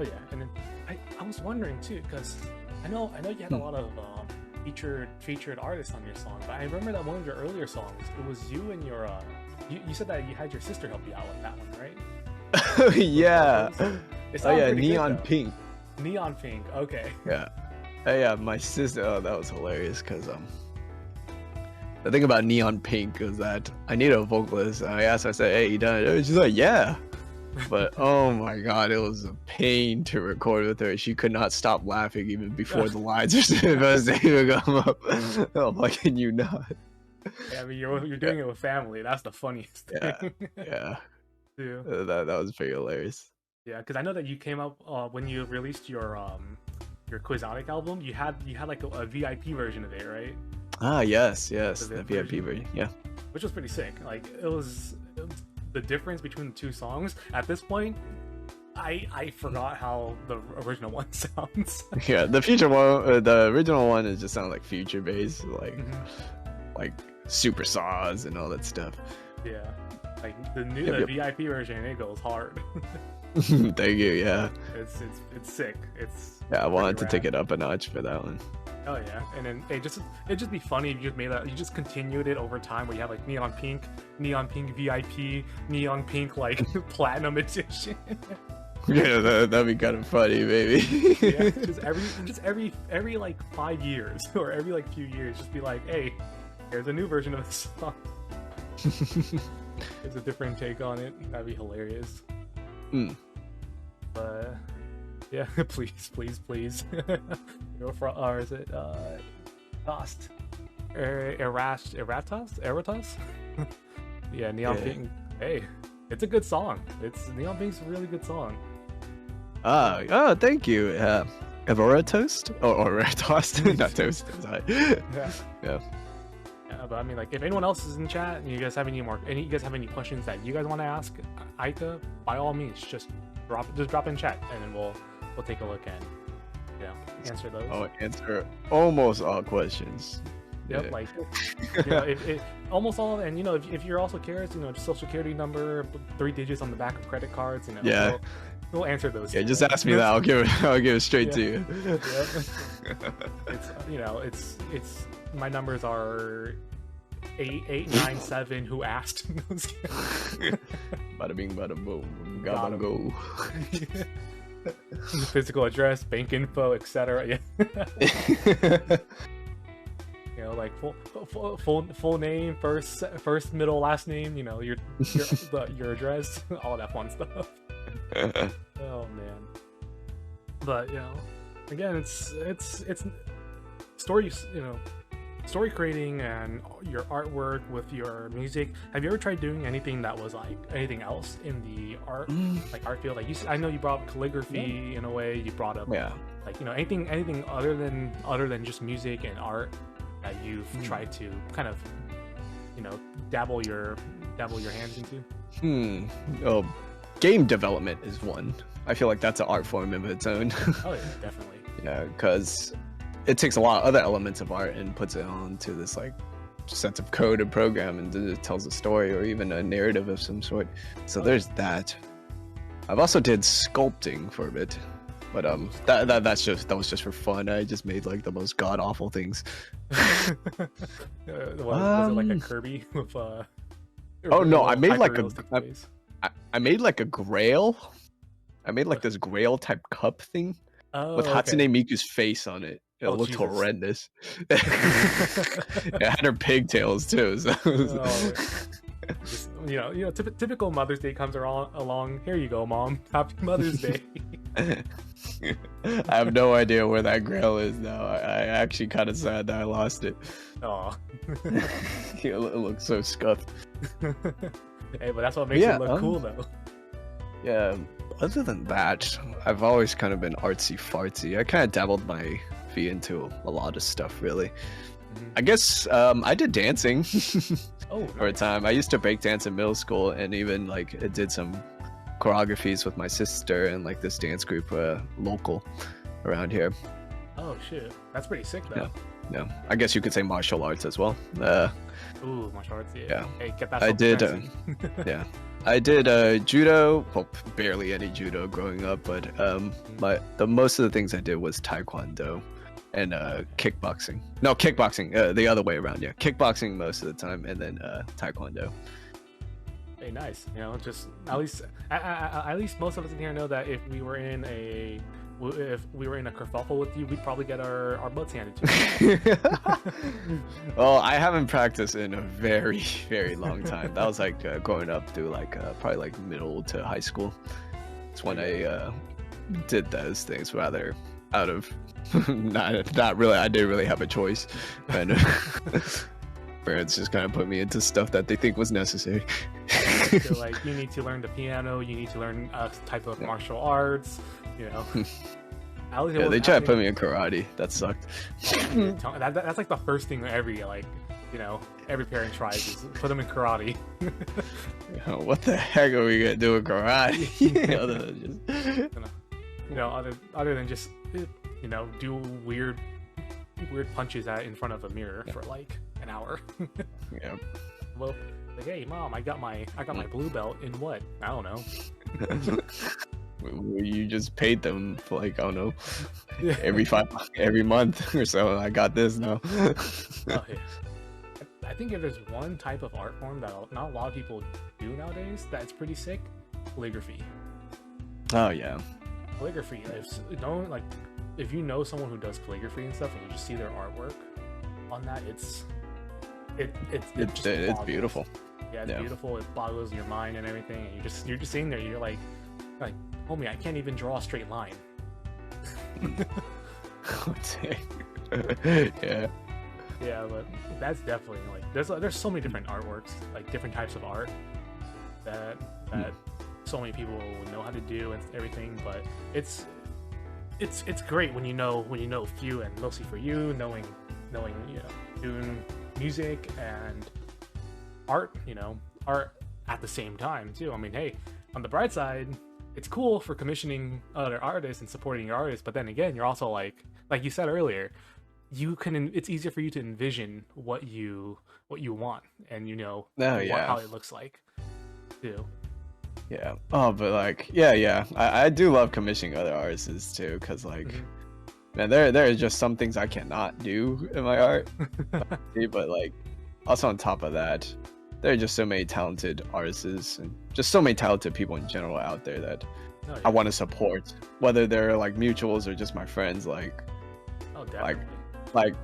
Oh yeah, and then I was wondering too, because I know you had a lot of featured artists on your song, but I remember that one of your earlier songs, it was you and your you said that you had your sister help you out with that one, right? Yeah. Oh yeah, Neon good, Pink. Neon Pink, okay. Yeah. Oh yeah, my sister. Oh, that was hilarious, because the thing about Neon Pink is that I need a vocalist. I asked her, I said, "Hey, you done it?" She's like, "Yeah." But oh my god, it was a pain to record with her. She could not stop laughing even before the lines were supposed to even come up. I'm like, can you not? Yeah, I mean, you're doing it with family. That's the funniest thing. Yeah. Too. That was pretty hilarious. Yeah, because I know that you came up when you released your Quixotic album. You had like a VIP version of it, right? Ah, yes, the VIP version. Yeah. Which was pretty sick. Like it was the difference between the two songs. At this point, I forgot how the original one sounds. Yeah, the original one is just sound like future bass, like super saws and all that stuff. Yeah, like the VIP version, it goes hard. Thank you. Yeah, it's sick. I wanted to take it up a notch for that one. Oh yeah, and then it'd just be funny if you just continued it over time, where you have like Neon Pink VIP, Neon Pink like Platinum Edition. Yeah, that'd be kind of funny, baby. Yeah, just every like 5 years or every like few years, just be like, hey, here's a new version of this song. It's a different take on it. That'd be hilarious. But yeah, please. Or is it Tost? Eratos? Yeah, Neon Pink. Hey, it's a good song. Neon Pink's a really good song. Oh, thank you. Evora Toast? Or Toast? Not Toast. Sorry. Yeah. But I mean, like, if anyone else is in chat and you guys have any questions that you guys want to ask Ika, by all means, just drop in chat, and then we'll take a look and answer those. Oh, answer almost all questions. Yep, like if almost all, and if you're also curious, social security number, 3 digits on the back of credit cards, we'll answer those. Yeah, just ask me that. I'll give it straight to you. It's my numbers are 8897. Who asked? Bada bing, bada boom, gotta go. Physical address, bank info, etc. Yeah. Like full name, first, middle, last name. Your address, all that fun stuff. Oh man. But again, it's stories. Story creating and your artwork with your music. Have you ever tried doing anything that was like anything else in the art field? Like I know you brought up calligraphy in a way. You brought up like anything other than just music and art that you've tried to kind of dabble your hands into. Oh, game development is one. I feel like that's an art form of its own. Oh yeah, definitely. Yeah, because it takes a lot of other elements of art and puts it onto this like sense of code and program, and it tells a story or even a narrative of some sort. So there's that. I've also did sculpting for a bit, but that was just for fun. I just made like the most god awful things. Was it like a Kirby with oh no, I made like I made like a grail. I made like this grail type cup thing with Hatsune Miku's face on it. It looked Jesus. Horrendous. It had her pigtails too. So just, typical Mother's Day comes along. Here you go, Mom. Happy Mother's Day. I have no idea where that grail is now. I actually kind of sad that I lost it. Oh, it looks so scuffed. Hey, but that's what makes it look cool, though. Yeah. Other than that, I've always kind of been artsy fartsy. I kind of dabbled my feet into a lot of stuff, really. I guess I did dancing for a time. I used to break dance in middle school, and even like I did some choreographies with my sister and like this dance group local around here. Oh shit, that's pretty sick though. Yeah, I guess you could say martial arts as well. Ooh, martial arts, yeah. Hey, get that. I did. Yeah, I did judo. Well, barely any judo growing up, but the most of the things I did was taekwondo and kickboxing. No, kickboxing. The other way around. Yeah, kickboxing most of the time, and then taekwondo. Hey, nice. Just at least most of us in here know that if we were in a kerfuffle with you, we'd probably get our butts handed to us. Well, I haven't practiced in a very, very long time. That was like growing up through like probably like middle to high school. It's when I did those things rather out of not really. I didn't really have a choice, and parents just kind of put me into stuff that they think was necessary. So like, you need to learn the piano, you need to learn a type of martial arts, Yeah, they tried to put me in karate. That sucked. That's like the first thing every parent tries is put them in karate. What the heck are we gonna do with karate? Other than just do weird punches in front of a mirror for like an hour. Yeah. Well, like, hey mom, I got my blue belt in what? I don't know. You just paid them for like, I don't know, every month or so. I got this now. Oh, yeah. I think if there's one type of art form that not a lot of people do nowadays that's pretty sick, calligraphy. Oh yeah. Calligraphy. If you know someone who does calligraphy and stuff, and you just see their artwork on that, it's beautiful. Yeah, it's beautiful. It boggles your mind and everything, and you're just sitting there. You're like, homie, I can't even draw a straight line. Yeah. Yeah, but that's definitely like there's so many different artworks, like different types of art that so many people would know how to do and everything. But it's great when you know a few, and mostly for you knowing doing music and art at the same time too. I mean, hey, on the bright side, it's cool for commissioning other artists and supporting your artists, but then again, you're also like you said earlier, it's easier for you to envision what you want, and how it looks like too. Yeah. Oh, but like, yeah. I do love commissioning other artists too, because like, man, there are just some things I cannot do in my art. But like, also on top of that, there are just so many talented artists and just so many talented people in general out there that I want to support, whether they're like mutuals or just my friends. Like, like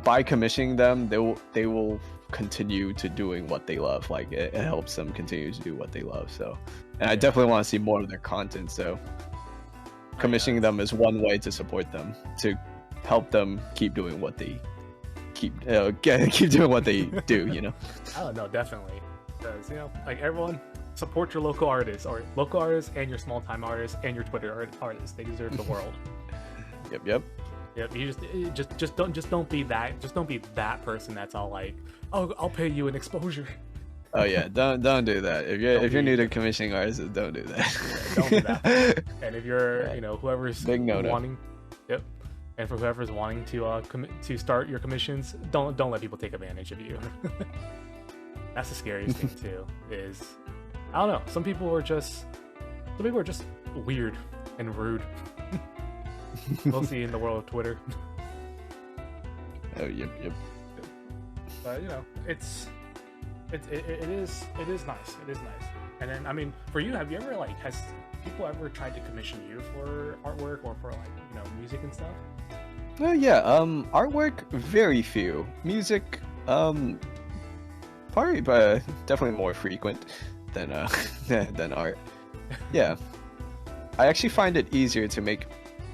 by commissioning them, they will continue to doing what they love. Like it helps them continue to do what they love. So, and I definitely want to see more of their content. So, commissioning them is one way to support them, to help them keep doing what they keep doing what they do, you know. Oh no, definitely, because like everyone support your local artists, or local artists and your small time artists and your Twitter artists. They deserve the world. Yep. You just don't be that person that's all like, oh, I'll pay you an exposure. Oh yeah, don't do that. If you're new to commissioning artists, don't do that. Yeah, don't do that. And if you're whoever's big no-no. wanting, and for whoever's wanting to start your commissions, don't let people take advantage of you. That's the scariest thing too. Is I don't know. Some people are just weird and rude. Mostly in the world of Twitter. Oh yep. But it is nice. It is nice. And then I mean, for you, have you ever has people ever tried to commission you for artwork or for music and stuff? Oh yeah. Artwork, very few. Music, probably, but definitely more frequent than art. Yeah. I actually find it easier to make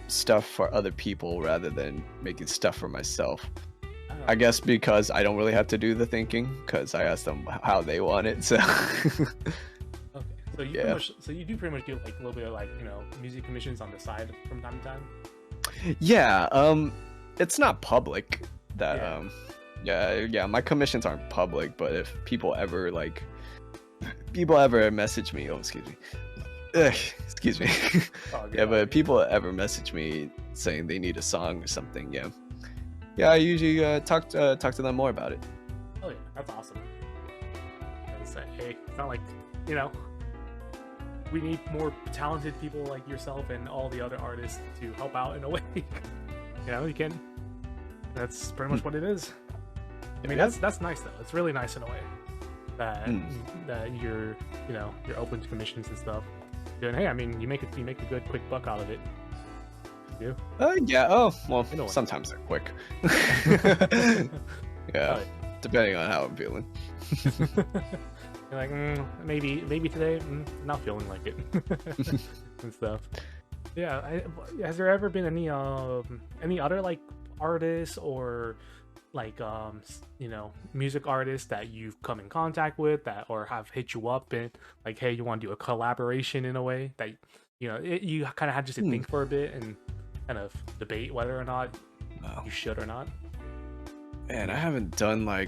stuff for other people rather than making stuff for myself. I guess because I don't really have to do the thinking, because I ask them how they want it. So okay, so you do pretty much do like a little bit of music commissions on the side from time to time. Yeah, it's not public. That yeah, my commissions aren't public. But if people ever message me, excuse me. Yeah, but if people ever message me saying they need a song or something, yeah, I usually talk to them more about it. Oh yeah, that's awesome. And say, hey, it's not like we need more talented people like yourself and all the other artists to help out in a way. You can. That's pretty much what it is. I mean, that's nice though. It's really nice in a way that you're open to commissions and stuff. And hey, I mean, you make a good quick buck out of it. You do? Yeah. Oh, well, sometimes they're quick. Yeah, depending on how I'm feeling. You're like, maybe today, not feeling like it, and stuff. Yeah. Has there ever been any other artists or music artists that you've come in contact with or have hit you up and hey, you want to do a collaboration in a way that you kind of had just to think for a bit and kind of debate whether or not you should or not? Man, I haven't done a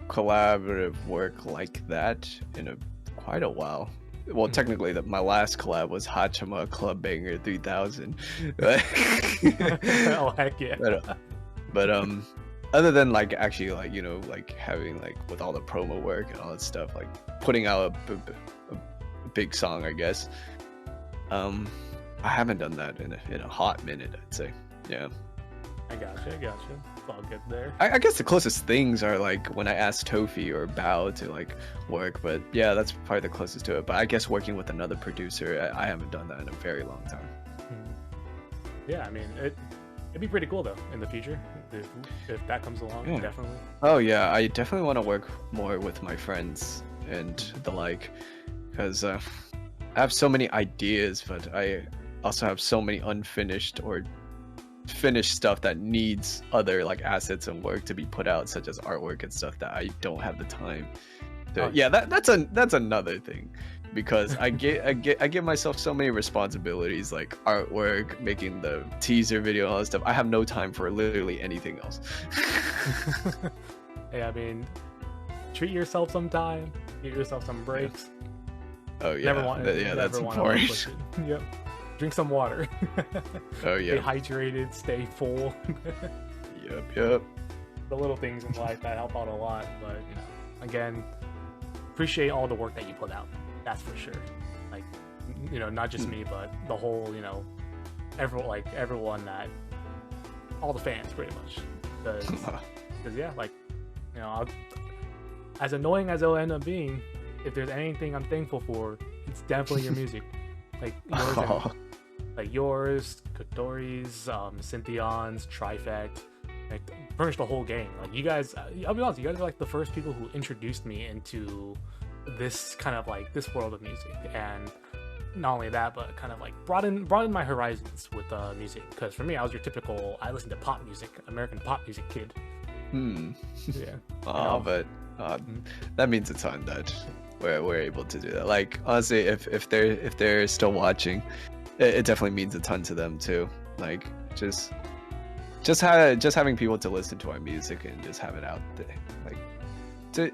collaborative work like that in quite a while. Well, technically, my last collab was Hachima Club Banger 3000. Oh heck yeah! But other than actually having with all the promo work and all that stuff, putting out a big song, I guess. I haven't done that in a hot minute, I'd say. Yeah. I gotcha. It's all good there. I guess the closest things are when I asked Tofi or Bao to work, but yeah, that's probably the closest to it. But I guess working with another producer, I haven't done that in a very long time. Yeah, I mean, it'd be pretty cool though in the future if that comes along. Yeah. Definitely. Oh yeah, I definitely want to work more with my friends and the because I have so many ideas, but I also have so many unfinished or finished stuff that needs other assets and work to be put out, such as artwork and stuff, that I don't have the time to. Yeah, that's another thing, because I give myself so many responsibilities, like artwork, making the teaser video, all that stuff. I have no time for literally anything else. Hey, I mean, treat yourself sometime, give yourself some breaks. Oh yeah, that's important. Yep. Drink some water. Oh yeah. Stay hydrated, stay full. Yep. The little things in life that help out a lot, but again, appreciate all the work that you put out. That's for sure. Not just me, but the whole, everyone that, all the fans, pretty much. Because yeah, as annoying as it'll end up being, if there's anything I'm thankful for, it's definitely your music. Yours, Kotori's, Synthion's, Trifect, pretty much the whole gang. You guys, I'll be honest, you guys are the first people who introduced me into this kind of this world of music, and not only that, but kind of like broaden my horizons with music. Because for me, I was your typical, I listened to pop music, American pop music kid. Yeah. Oh, but that means a ton that we're able to do that. Like honestly, if they're still watching, it definitely means a ton to them too. Like just having people to listen to our music and just have it out there, like to,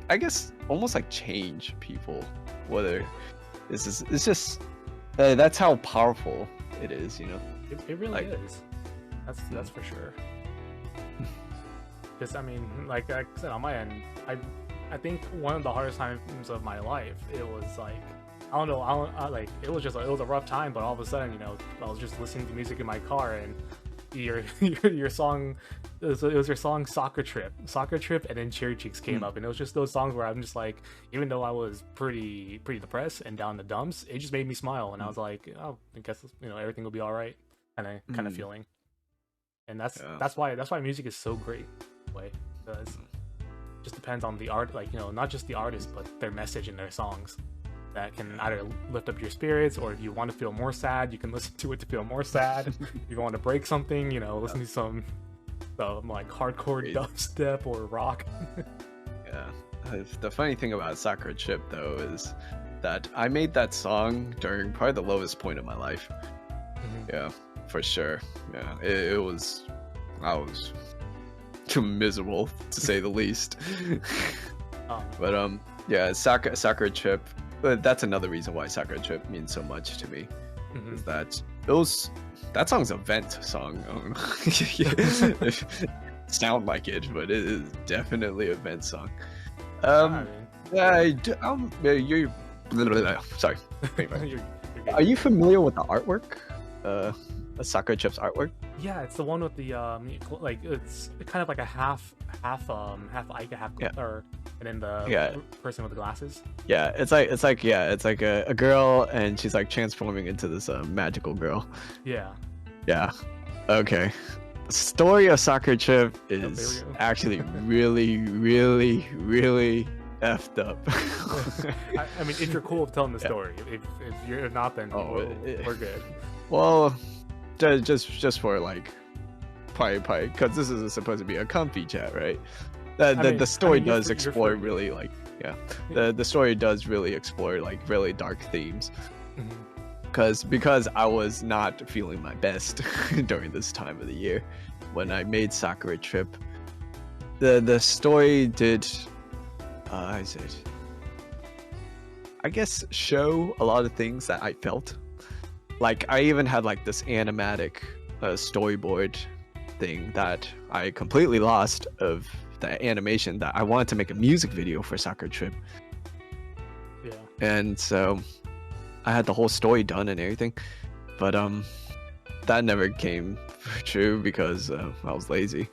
I guess, almost like change people. Whether it's just that's how powerful it is, you know. It really is. That's for sure. Because I mean, like I said, on my end, I think one of the hardest times of my life, it was like, I don't know, like it was a rough time, but all of a sudden, you know, I was just listening to music in my car, and your song, it was your song Soccer Trip, and then Cherry Cheeks came up, and it was just those songs where I'm just like, even though I was pretty depressed and down in the dumps, it just made me smile, and I was like, oh, I guess, you know, everything will be all right, kind of feeling. And that's why music is so great, way, because it just depends on the art, like, you know, not just the artist, but their message in their songs that can either lift up your spirits, or if you want to feel more sad, you can listen to it to feel more sad. If you want to break something, you know, listen to some like hardcore dubstep or rock. Yeah. The funny thing about Soccer Trip though is that I made that song during probably the lowest point of my life. Yeah, for sure. Yeah, I was too miserable to say the least. But yeah, Soccer Trip. But that's another reason why Soccer Trip means so much to me. Is that that song's a vent song. Sound like it, but it is definitely a vent song. You're sorry. Are you familiar with the artwork? Soccer Trip's artwork? Yeah, it's the one with the like it's kind of like a half Ika, half or and then the person with the glasses. Yeah, it's like a girl, and she's like transforming into this magical girl. Yeah. Yeah. Okay. The story of Soccer Trip is actually really effed up. I mean, if you're cool with telling the story, if you're not, then we're good. Well, just for like probably because this is supposed to be a comfy chat, right? The story does explore really like the story does really explore like really dark themes. Because I was not feeling my best during this time of the year when I made Soccer Trip. The story did I guess show a lot of things that I felt. Like I even had like this animatic storyboard thing that I completely lost of the animation that I wanted to make a music video for Soccer Trip. Yeah. And so I had the whole story done and everything, but that never came true because I was lazy.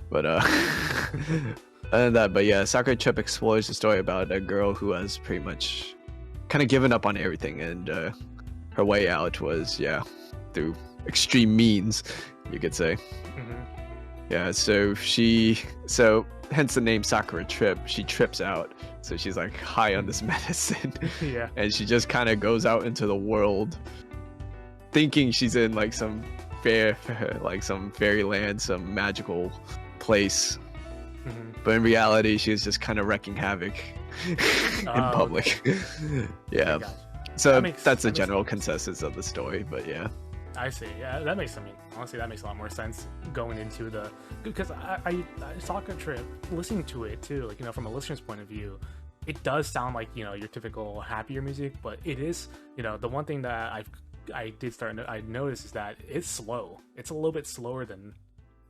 But but yeah, Soccer Trip explores the story about a girl who has pretty much kind of given up on everything, and her way out was through extreme means, you could say. Yeah, so hence the name Soccer Trip. She trips out, so she's like high on this medicine. Yeah. And she just kind of goes out into the world thinking she's in like some fairyland, some magical place. But in reality, she's just kind of wrecking havoc in public. Yeah. So that's the general consensus of the story, but yeah. I see. Yeah, that makes, honestly, that makes a lot more sense going into the, because I Soccer Trip, listening to it too, like, you know, from a listener's point of view, it does sound like, you know, your typical happier music, but it is, you know, the one thing that I noticed is that it's slow. It's a little bit slower than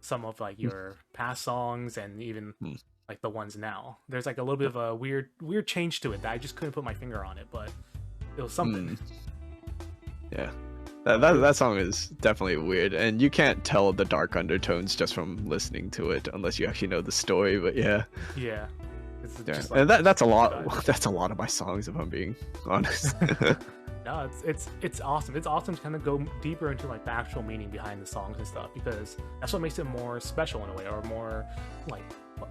some of like your past songs and even like the ones now. There's like a little bit of a weird change to it that I just couldn't put my finger on it, but it was something. Yeah. That song is definitely weird, and you can't tell the dark undertones just from listening to it unless you actually know the story. But yeah, it's just like, and that's a lot. That's a lot of my songs, if I'm being honest. No, it's awesome. It's awesome to kind of go deeper into like the actual meaning behind the songs and stuff, because that's what makes it more special in a way, or more like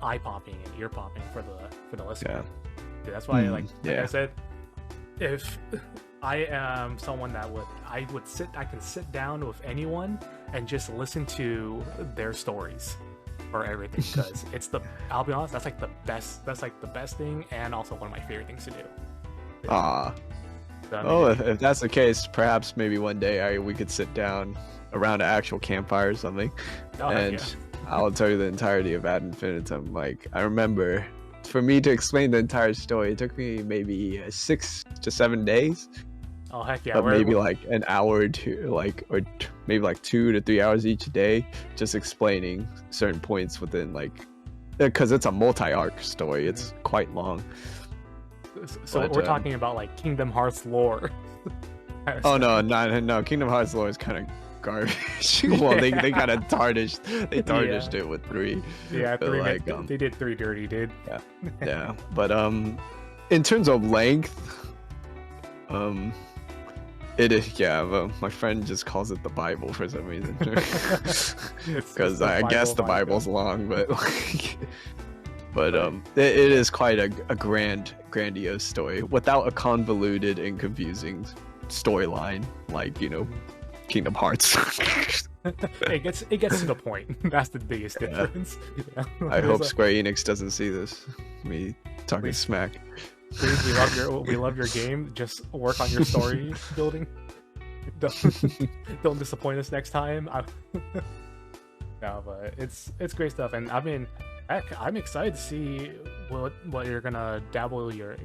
eye popping and ear popping for the listener. Yeah. That's why like I said, if I am someone that I can sit down with anyone and just listen to their stories for everything, because I'll be honest, that's like the best thing, and also one of my favorite things to do. Ah. So, I mean, Oh, if that's the case, perhaps maybe one day we could sit down around an actual campfire or something, and I'll tell you the entirety of Ad Infinitum. Like, I remember, for me to explain the entire story, it took me maybe 6 to 7 days. Oh heck yeah! But maybe like an hour or two, maybe like 2 to 3 hours each day, just explaining certain points within, like, because it's a multi-arc story. It's quite long. So we're talking about like Kingdom Hearts lore. Oh no! Kingdom Hearts lore is kind of garbage. Well, they kind of tarnished it with 3. Yeah, but 3. like, they did 3 dirty, dude. Yeah. But in terms of length, it is, but my friend just calls it the Bible for some reason. Because I guess the Bible's long, but it is quite a grandiose story without a convoluted and confusing storyline like, Kingdom Hearts. It gets to the point. That's the biggest difference. Yeah. I hope Square Enix doesn't see this. Me talking smack. Please, we love your game. Just work on your story building. Don't disappoint us next time. No, but it's great stuff, and I mean, heck, I'm excited to see what you're gonna dabble your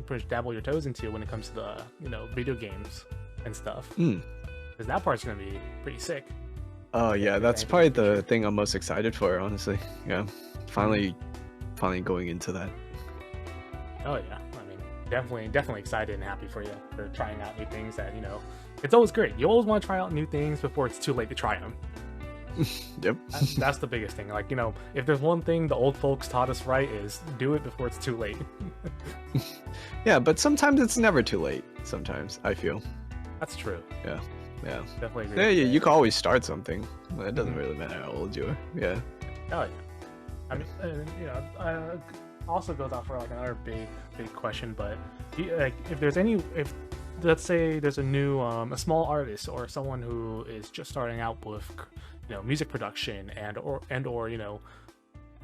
toes into when it comes to the video games and stuff. Because that part's gonna be pretty sick. Oh yeah, that's probably the thing I'm most excited for, honestly. Yeah, finally going into that. Oh yeah. Definitely excited and happy for you for trying out new things that, it's always great. You always want to try out new things before it's too late to try them. Yep. That's the biggest thing. Like, if there's one thing the old folks taught us right, is do it before it's too late. Yeah, but sometimes it's never too late. Sometimes, I feel. That's true. Yeah. Definitely agree. Yeah, you can always start something. It doesn't really matter how old you are. Yeah. Oh yeah. I mean, also goes out for like another big question, but if let's say there's a new a small artist or someone who is just starting out with music production and or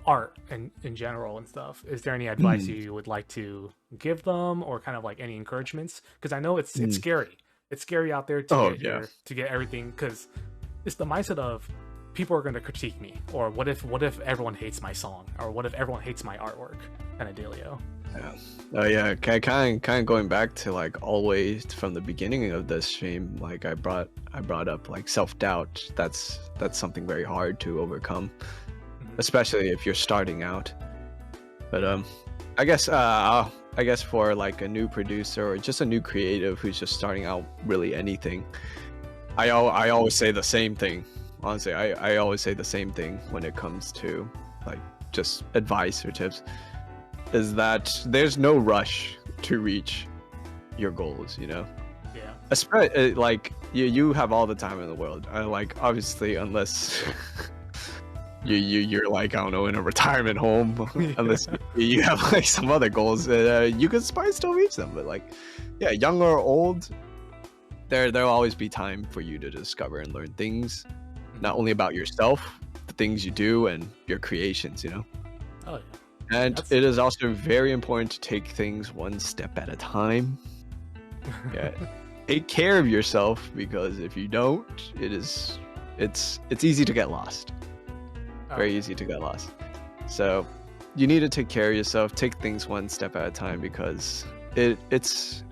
art in general and stuff, is there any advice you would like to give them, or kind of like any encouragements? Because I know it's scary out there to get everything, because it's the mindset of people are going to critique me, or what if everyone hates my song, or what if everyone hates my artwork, kind of dealio. Yeah. Oh yeah, kind of going back to like always from the beginning of this stream, like I brought up like self-doubt. That's something very hard to overcome, especially if you're starting out. But I guess for like a new producer or just a new creative who's just starting out, really anything, I always say the same thing. Honestly, I always say the same thing when it comes to like just advice or tips, is that there's no rush to reach your goals, Yeah. Especially like you have all the time in the world. Like, obviously, unless you're like, I don't know, in a retirement home, unless you have like some other goals, you can probably still reach them. But like, yeah, young or old, there'll always be time for you to discover and learn things, not only about yourself, the things you do, and your creations, Oh yeah. And it is also very important to take things one step at a time. Yeah. Take care of yourself, because if you don't, it's easy to get lost. Very easy to get lost. So you need to take care of yourself, take things one step at a time, because it's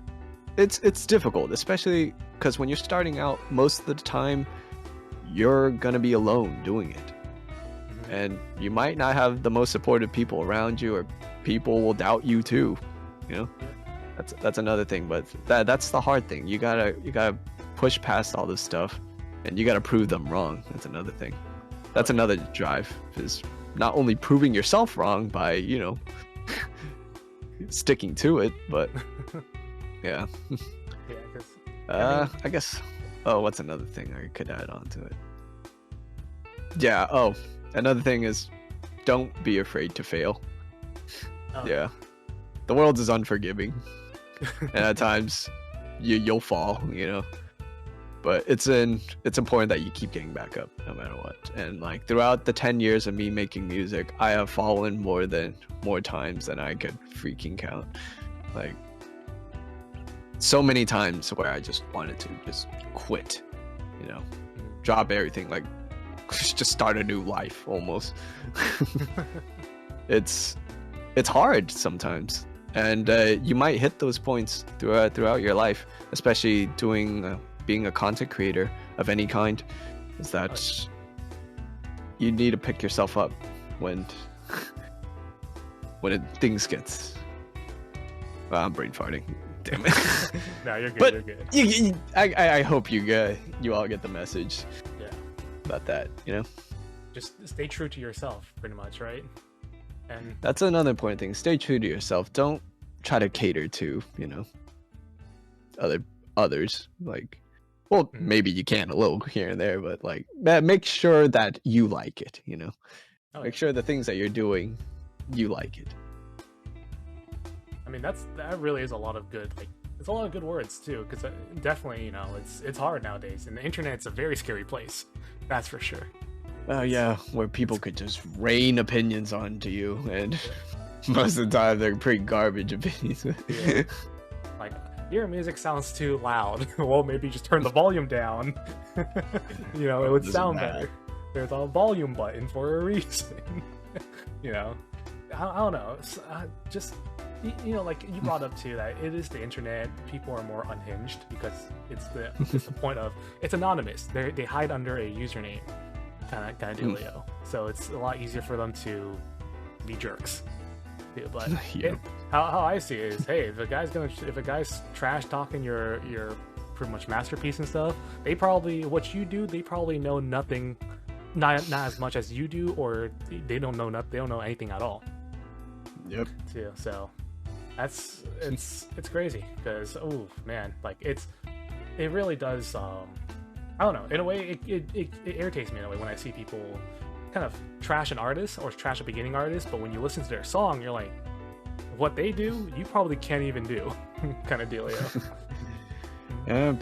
difficult, especially because when you're starting out, most of the time you're gonna be alone doing it. And you might not have the most supportive people around you, or people will doubt you too. That's another thing. But that's the hard thing. You gotta push past all this stuff, and you gotta prove them wrong. That's another thing. That's another drive, is not only proving yourself wrong by sticking to it, but yeah. I guess. Oh, what's another thing I could add on to it? Yeah. Oh. Another thing is, don't be afraid to fail. Yeah. The world is unforgiving. And at times, you'll fall, but it's important that you keep getting back up no matter what. And like throughout the 10 years of me making music, I have fallen more times than I could freaking count. Like so many times where I just wanted to just quit, drop everything, like just start a new life almost. It's hard sometimes, and you might hit those points throughout your life, especially being a content creator of any kind, is that you need to pick yourself up when things gets. Well, I'm brain farting. Damn it. No, you're good. But you're good. I hope you all get the message. Yeah. About that, Just stay true to yourself, pretty much, right? And that's another important thing. Stay true to yourself. Don't try to cater to, others. Like, well, maybe you can a little here and there, but like, make sure that you like it. Make sure the things that you're doing, you like it. I mean, that really is a lot of good, like, it's a lot of good words too, because definitely, it's hard nowadays, and the internet's a very scary place. That's for sure. Oh yeah, where people could just rain opinions onto you, and most of the time they're pretty garbage opinions. Yeah. Like, your music sounds too loud. Well, maybe just turn the volume down. It would sound better. There's a volume button for a reason. I don't know. Just like you brought up too, that it is the internet. People are more unhinged because it's the point of it's anonymous. They hide under a username. Kind of dealio. So it's a lot easier for them to be jerks. But how I see it is, hey, if a guy's trash talking your pretty much masterpiece and stuff, they probably know nothing, not as much as you do, or they don't know anything at all. Yep. Too. So it's crazy because like it really does. I don't know. In a way, it irritates me in a way when I see people kind of trash an artist or trash a beginning artist, but when you listen to their song, you're like, what they do, you probably can't even do, kind of dealio. Yeah,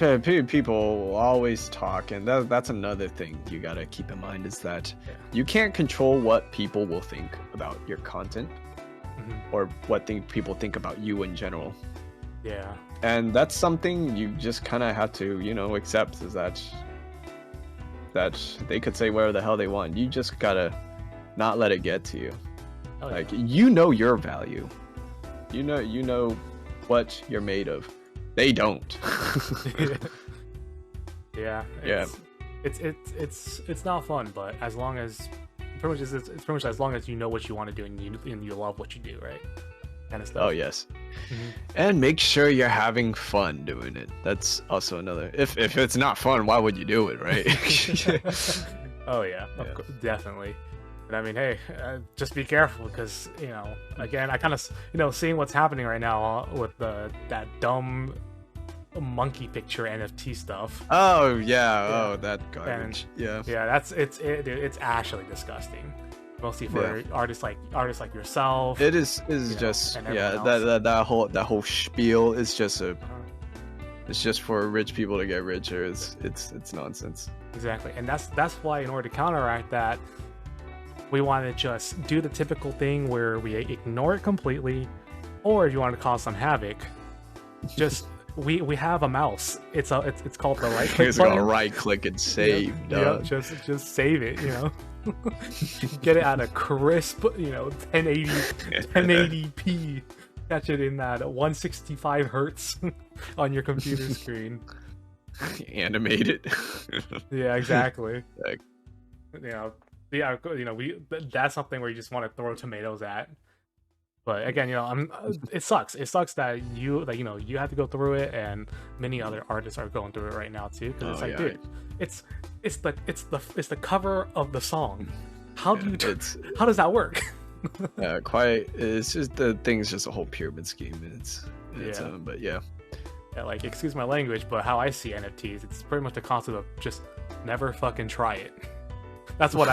people always talk, and that's another thing you gotta keep in mind, is that you can't control what people will think about your content, or what people think about you in general. Yeah. And that's something you just kind of have to, accept, is that they could say whatever the hell they want. You just gotta not let it get to you. Oh, like, your value. You know what you're made of. They don't. Yeah. It's not fun, but as long as it's pretty much as long as you know what you want to do and you love what you do, right? Kind of stuff. Oh yes. And make sure you're having fun doing it. That's also another. If it's not fun, why would you do it, right? Oh yeah, definitely. But I mean, hey, just be careful, because again, I kind of seeing what's happening right now with that dumb monkey picture NFT stuff. Oh yeah. Oh, that garbage. And, yeah, it's actually disgusting. Mostly for artists like yourself. It is just that whole spiel is just it's just for rich people to get richer. It's nonsense. Exactly, and that's why, in order to counteract that, we want to just do the typical thing where we ignore it completely, or if you want to cause some havoc, just we have a mouse. It's called the right click. It's called right click and save. Yep, just save it. Get it at a crisp, 1080p. Catch it in that 165 hertz on your computer screen. Animate it. Yeah, exactly. Like, that's something where you just want to throw tomatoes at. But again, it sucks. It sucks that you have to go through it, and many other artists are going through it right now too. Because dude, it's the cover of the song. How does that work? It's just the thing's just a whole pyramid scheme. But yeah. Yeah, like, excuse my language, but how I see NFTs, it's pretty much the concept of just never fucking try it. That's what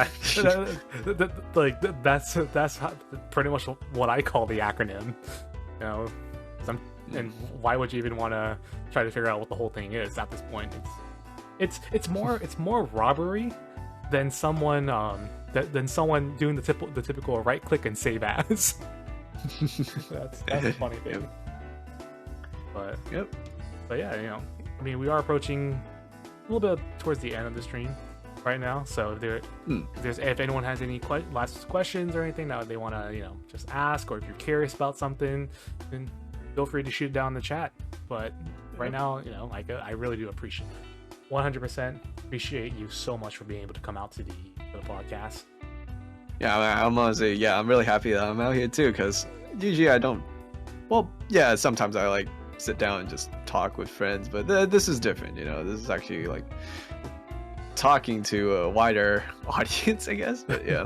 that's pretty much what I call the acronym. and why would you even want to try to figure out what the whole thing is at this point? It's more robbery than someone doing the typical right click and save as. that's a funny thing. Yep. But yeah, I mean, we are approaching a little bit towards the end of the stream right now. So if anyone has any last questions or anything that they want to just ask, or if you're curious about something, then feel free to shoot it down in the chat. But right now, I really do appreciate 100% appreciate you so much for being able to come out to the podcast. Yeah, I'm honestly, I'm really happy that I'm out here too, because usually I don't. Well, yeah, sometimes I like sit down and just talk with friends, but this is different. This is actually like talking to a wider audience, I guess. But yeah,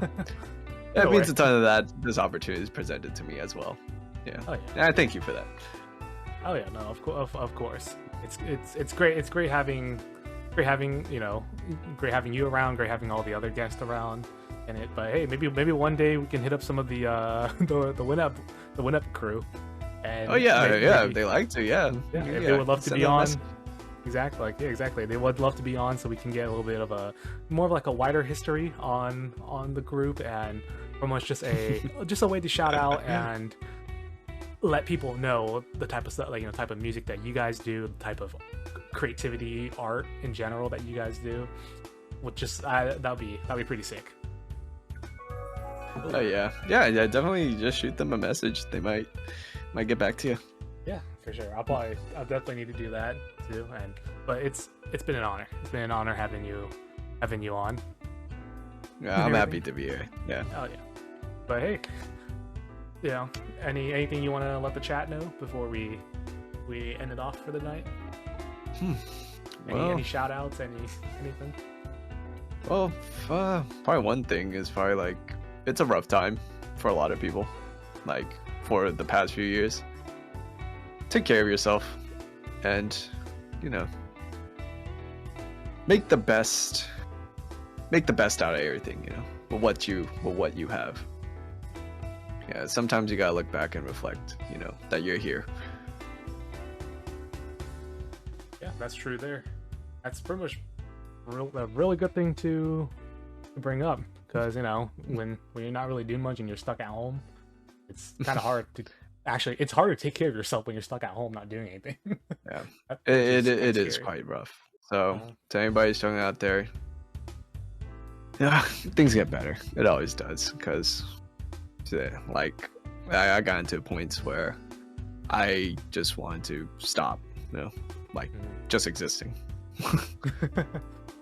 it means a ton that this opportunity is presented to me as well. Yeah, and I thank you for that. Oh yeah, no, of course. It's great. It's great having you around. Great having all the other guests around. But hey, maybe one day we can hit up some of the Win Up crew. And if they like to, if they would love to be on. Exactly. They would love to be on, so we can get a little bit of more of like a wider history on the group, and almost just a way to shout out and let people know the type of stuff, type of music that you guys do, the type of creativity, art in general that you guys do. Would just that'd be pretty sick. Oh yeah, definitely just shoot them a message. They might get back to you. Yeah, for sure. I'll definitely need to do that too. But it's been an honor. It's been an honor having you on. Yeah, I'm happy to be here. Yeah. Oh yeah. But hey, anything you want to let the chat know before we end it off for the night? Any shout outs? Anything? Well, probably one thing is probably like it's a rough time for a lot of people, like for the past few years. Take care of yourself, and make the best out of everything. With what you have. Yeah, sometimes you gotta look back and reflect. That you're here. Yeah, that's true. That's pretty much a really good thing to bring up, because when you're not really doing much and you're stuck at home, it's kind of hard to. Actually, it's hard to take care of yourself when you're stuck at home not doing anything. Yeah, it is quite rough. So to anybody struggling out there, things get better. It always does, because like I got into points where I just wanted to stop, just existing.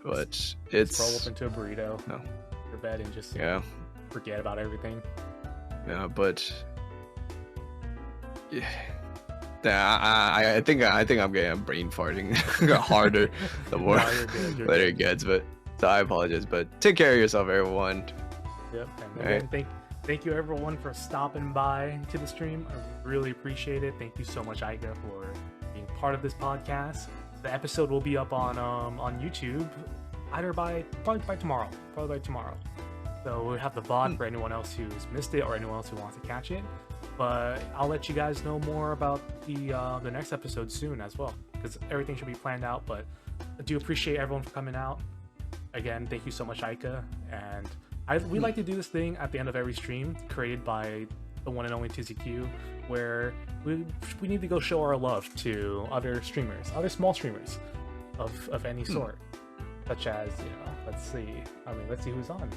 But it's roll up into a burrito, your bed, and just forget about everything. Yeah, but. I think I'm getting brain farting harder the more later it gets, but so I apologize. But take care of yourself, everyone. Yep. And again, thank you everyone for stopping by to the stream. I really appreciate it. Thank you so much, Ika, for being part of this podcast. The episode will be up on YouTube probably by tomorrow. So we'll have the VOD for anyone else who's missed it or anyone else who wants to catch it. But I'll let you guys know more about the next episode soon as well, because everything should be planned out. But I do appreciate everyone for coming out. Again, thank you so much, Ika. And we like to do this thing at the end of every stream, created by the one and only TZQ, where we need to go show our love to other small streamers of any sort, such as let's see who's on.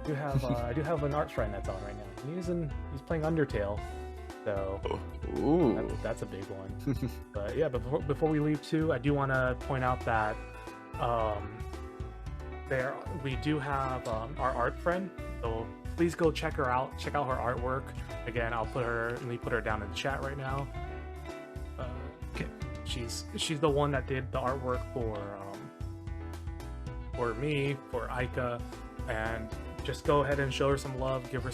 I do have an art friend that's on right now. He's playing Undertale, so that's a big one. But yeah, before we leave too, I do want to point out that we do have our art friend, so please go check her out. Check out her artwork. Again, let me put her down in the chat right now. Okay, she's the one that did the artwork for me, for Ika, and just go ahead and show her some love. Give her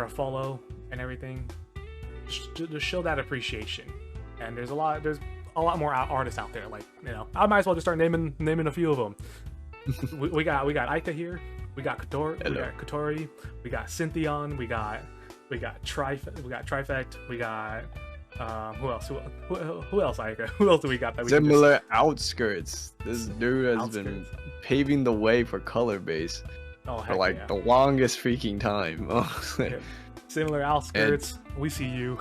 a follow and everything. Just show that appreciation. And there's a lot more artists out there. Like I might as well just start naming a few of them. we got Ika here. We got Kotori. We got Cynthion. We got We got Trifect. We got who else? Who else, Ika? Who else do we got that we Similar outskirts. This dude has Outskirts. been paving the way for color base for like yeah. the longest freaking time. Yeah. Similar outskirts. We see you.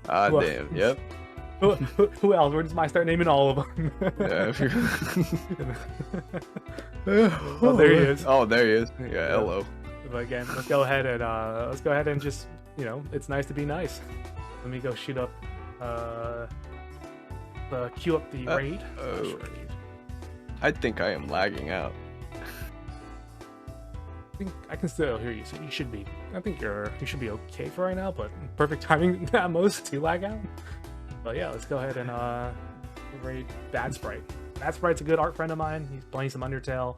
Ah, Who- damn. Yep. Who else? Where does my start naming all of them? Yeah. Oh, there he is. Oh, there he is. Yeah. Hello. But again, let's go ahead and just, it's nice to be nice. Let me go shoot up queue up the raid. Oh. I think I am lagging out. I think I can still hear you, so you should be. I think you should be okay for right now, but perfect timing at most to lag out. But yeah, let's go ahead and raid Bad Sprite. Bad Sprite's a good art friend of mine. He's playing some Undertale.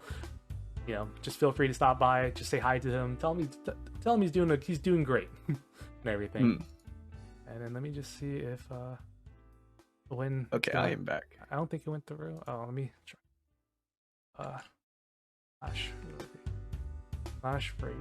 Just feel free to stop by. Just say hi to him. Tell him he's doing great and everything. And then let me just see if when. Okay, I am back. I don't think it went through. Oh, let me try. Flash raid.